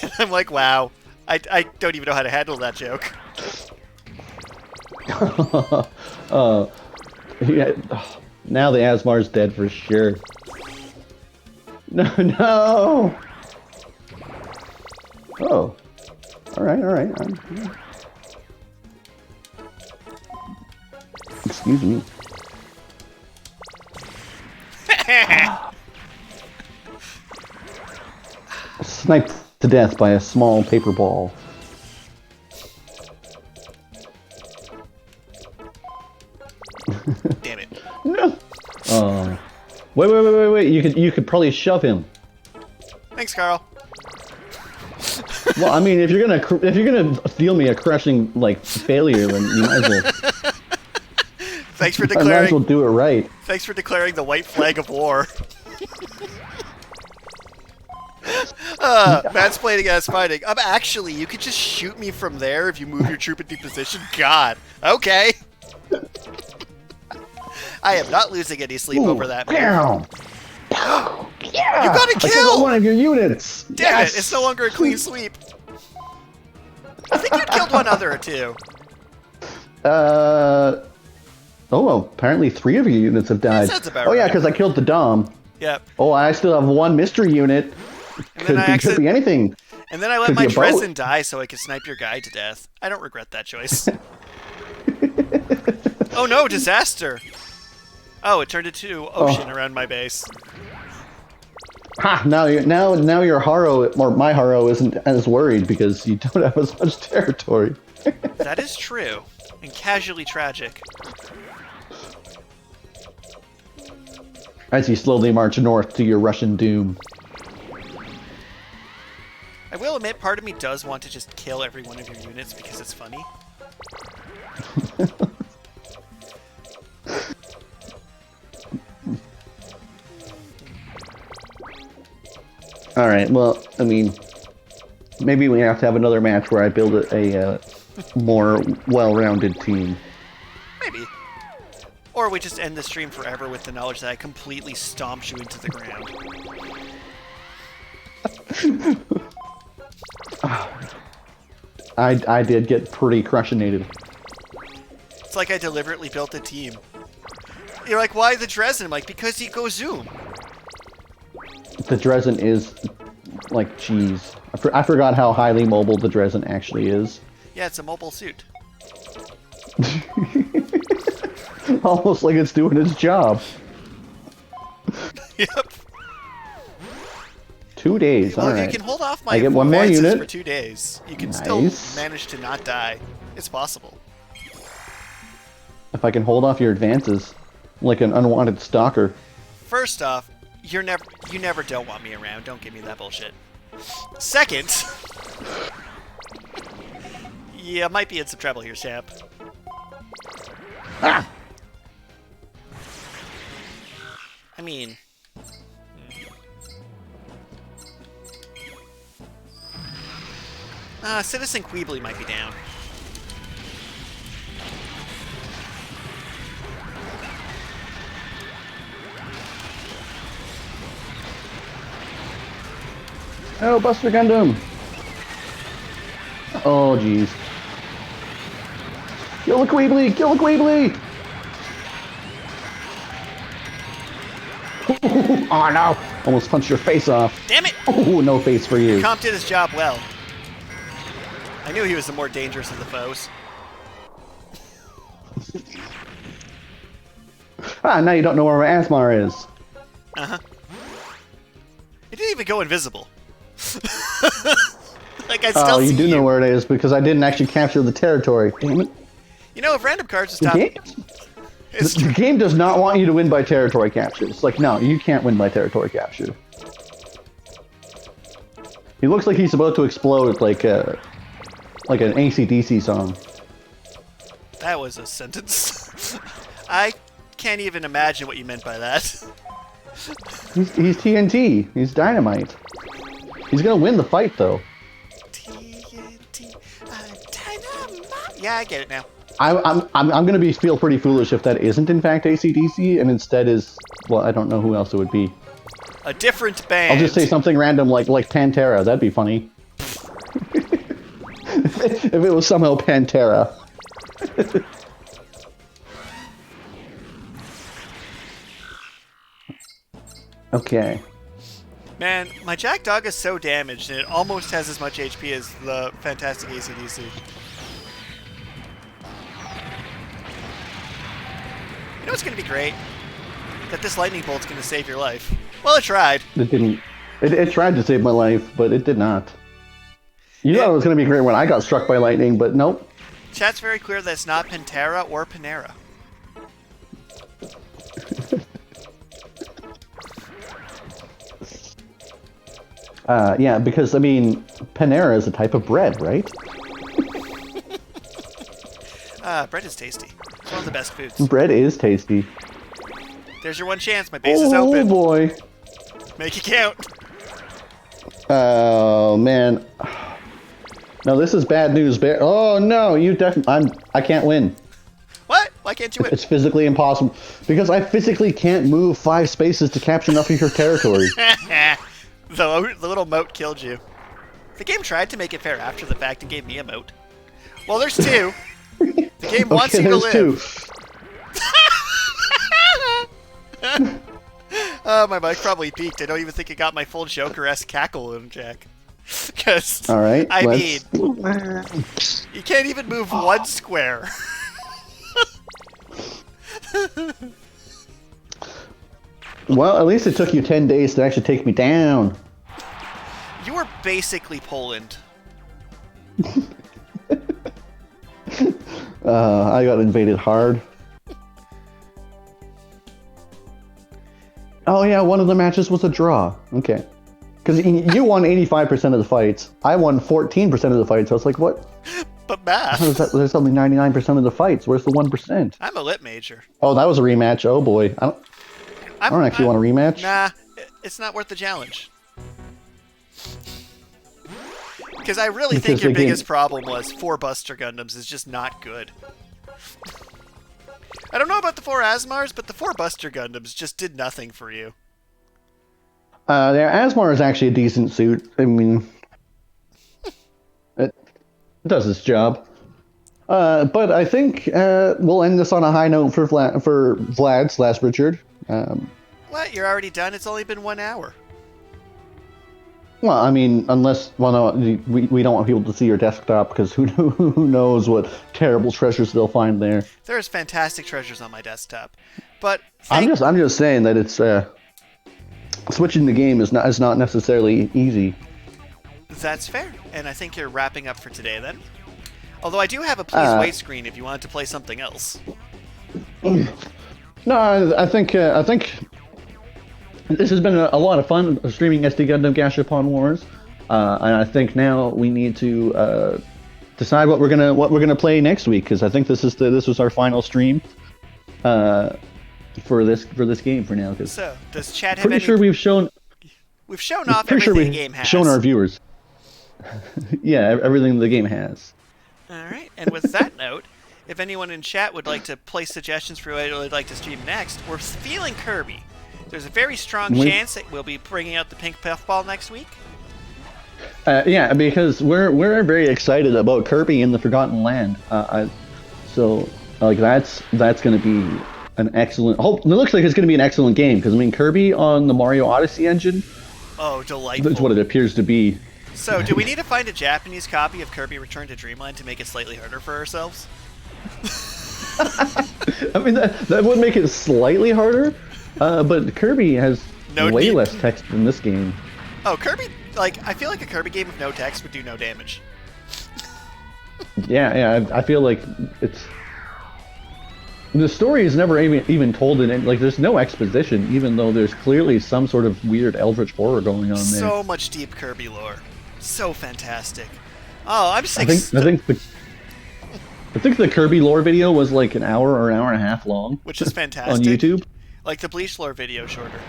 And I'm like, wow. I don't even know how to handle that joke. Yeah, now the Asmar's dead for sure. No. Oh. All right. Excuse me. Sniped to death by a small paper ball. Damn it. No. Wait. You could probably shove him. Thanks, Carl. Well, I mean, if you're gonna deal me a crushing failure, then you might as well. Thanks for I might as declaring. well do it right. Thanks for declaring the white flag of war. Mansplaining as fighting. Actually, you could just shoot me from there if you move your troop into position. God. Okay. I am not losing any sleep over that. Yeah. You got a I killed kill! one of your units. Damn Yes! it, it's no longer a clean sweep. I think you killed one other or two. Oh, well, apparently 3 of your units have died. That sounds about yeah, right. because I killed the Dom. Yep. Oh, I still have 1 mystery unit. Could be anything. And then I let Could my be a boat. Dresden die so I could snipe your guy to death. I don't regret that choice. Oh no, disaster! Oh, it turned into ocean around my base. Ha! Now your Haro, or my Haro, isn't as worried because you don't have as much territory. That is true. And casually tragic. As you slowly march north to your Russian doom. I will admit, part of me does want to just kill every one of your units because it's funny. Alright, well, I mean, maybe we have to have another match where I build a more well-rounded team. Maybe. Or we just end the stream forever with the knowledge that I completely stomped you into the ground. I did get pretty crushinated. It's like I deliberately built a team. You're like, why the Dresden? I'm like, because he goes zoom. The Dresden is like cheese. I forgot how highly mobile the Dresden actually is. Yeah, it's a mobile suit. Almost like it's doing its job. Yep. 2 days, Well, alright. if you can hold off my I get 1 more advances unit. for 2 days, you can Nice. still manage to not die. It's possible. If I can hold off your advances, like an unwanted stalker. First off, you never don't want me around. Don't give me that bullshit. Second, yeah, might be in some trouble here, champ. Ah! I mean, Citizen Queebly might be down. Oh, Buster Gundam! Oh, jeez. Kill the Queebly! Kill the Queebly! Oh no! Almost punched your face off. Damn it! Oh, no face for you. Comp did his job well. I knew he was the more dangerous of the foes. Now you don't know where Asmar is. Uh-huh. It didn't even go invisible. Like, I still Oh, you see do know where it is because I didn't actually capture the territory. Damn it. You know, if random cards just The stop... game, the game does not want you to win by territory capture. It's like, no, you can't win by territory capture. He looks like he's about to explode like an AC/DC song. That was a sentence. I can't even imagine what you meant by that. He's TNT. He's dynamite. He's gonna win the fight, though. TNT, dynamite. Yeah, I get it now. I'm gonna feel pretty foolish if that isn't in fact AC/DC and instead is, well, I don't know who else it would be. A different band. I'll just say something random like Pantera. That'd be funny. If it was somehow Pantera. Okay. Man, my Jack Dog is so damaged, and it almost has as much HP as the fantastic AC/DC. You know what's going to be great? That this lightning bolt's going to save your life. Well, it tried. It didn't. It tried to save my life, but it did not. You thought it was going to be great when I got struck by lightning, but nope. Chat's very clear that it's not Pantera or Panera. Yeah, because, I mean, Panera is a type of bread, right? Bread is tasty. It's one of the best foods. Bread is tasty. There's your one chance. My base is open. Oh, boy. Make it count. Oh, man. No, this is bad news, Bear. Oh, no, you definitely... I can't win. What? Why can't you win? It's physically impossible. Because I physically can't move 5 spaces to capture enough of your territory. The little moat killed you. The game tried to make it fair after the fact and gave me a moat. Well, there's 2. The game wants you to live. Oh, my mic probably peaked. I don't even think it got my full Joker-esque cackle in, Jack. Because, all right, I mean, you can't even move 1 square. Well, at least it took you 10 days to actually take me down. You were basically Poland. I got invaded hard. Oh yeah, one of the matches was a draw. Okay. Because you won 85% of the fights. I won 14% of the fights. I was like, what? But math. There's only 99% of the fights. Where's the 1%? I'm a lit major. Oh, that was a rematch. Oh boy. I don't actually want a rematch. Nah, it's not worth the challenge. Because I really think your biggest problem was 4 Buster Gundams is just not good. I don't know about the 4 Asmars, but the 4 Buster Gundams just did nothing for you. Asmar is actually a decent suit. I mean, it does its job. But I think we'll end this on a high note for Vlad/Richard. What? You're already done? It's only been 1 hour. Well, I mean, unless no, we don't want people to see your desktop because who knows what terrible treasures they'll find there. There's fantastic treasures on my desktop, but I'm just saying that it's switching the game is not necessarily easy. That's fair, and I think you're wrapping up for today then. Although I do have a please wait screen if you wanted to play something else. No, I think this has been a lot of fun streaming SD Gundam Gashapon Wars, and I think now we need to decide what we're gonna play next week because I think this was our final stream for this game for now. So does Chad have pretty sure we've shown off everything the game has. Shown our viewers. Yeah, everything the game has. All right, and with that note, if anyone in chat would like to place suggestions for what they'd like to stream next, we're feeling Kirby. There's a very strong chance that we'll be bringing out the pink puffball next week. Yeah, because we're very excited about Kirby in the Forgotten Land. So that's going to be an excellent. It looks like it's going to be an excellent game because I mean Kirby on the Mario Odyssey engine. Oh, delightful! That's what it appears to be. So, do we need to find a Japanese copy of Kirby Return to Dreamland to make it slightly harder for ourselves? I mean that would make it slightly harder. But Kirby has way less text than this game. Oh, Kirby, I feel like a Kirby game with no text would do no damage. Yeah, I feel like the story is never even told in it. Like, there's no exposition, even though there's clearly some sort of weird eldritch horror going on there. So much deep Kirby lore. So fantastic. Oh, I'm sick. I think the Kirby lore video was like an hour or an hour and a half long. Which is fantastic. On YouTube. Like the Bleach lore video shorter.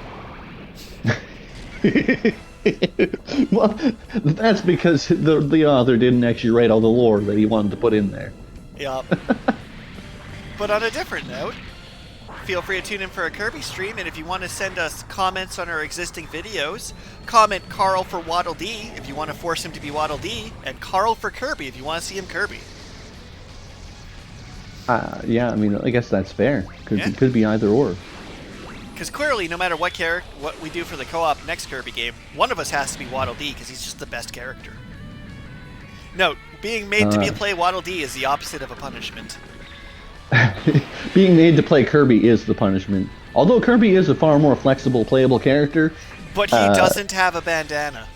Well, that's because the author didn't actually write all the lore that he wanted to put in there. Yup. But on a different note, feel free to tune in for a Kirby stream, and if you want to send us comments on our existing videos, comment Carl for Waddle Dee if you want to force him to be Waddle Dee, and Carl for Kirby if you want to see him Kirby. Yeah, I mean, I guess that's fair. Could be either or. Because clearly, no matter what we do for the co-op next Kirby game, one of us has to be Waddle Dee because he's just the best character. Note, being made to play Waddle Dee is the opposite of a punishment. Being made to play Kirby is the punishment. Although Kirby is a far more flexible, playable character. But he doesn't have a bandana.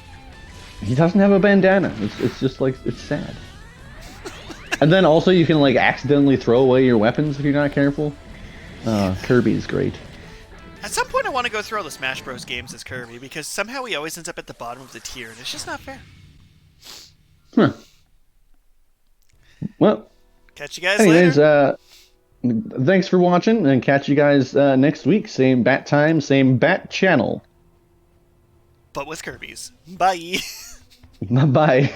He doesn't have a bandana. It's just like, it's sad. And then also you can like accidentally throw away your weapons if you're not careful. Kirby is great. At some point I want to go through all the Smash Bros. Games as Kirby, because somehow he always ends up at the bottom of the tier, and it's just not fair. Huh. Well, catch you guys later. Thanks for watching, and catch you guys next week. Same bat time, same bat channel. But with Kirby's. Bye. Bye.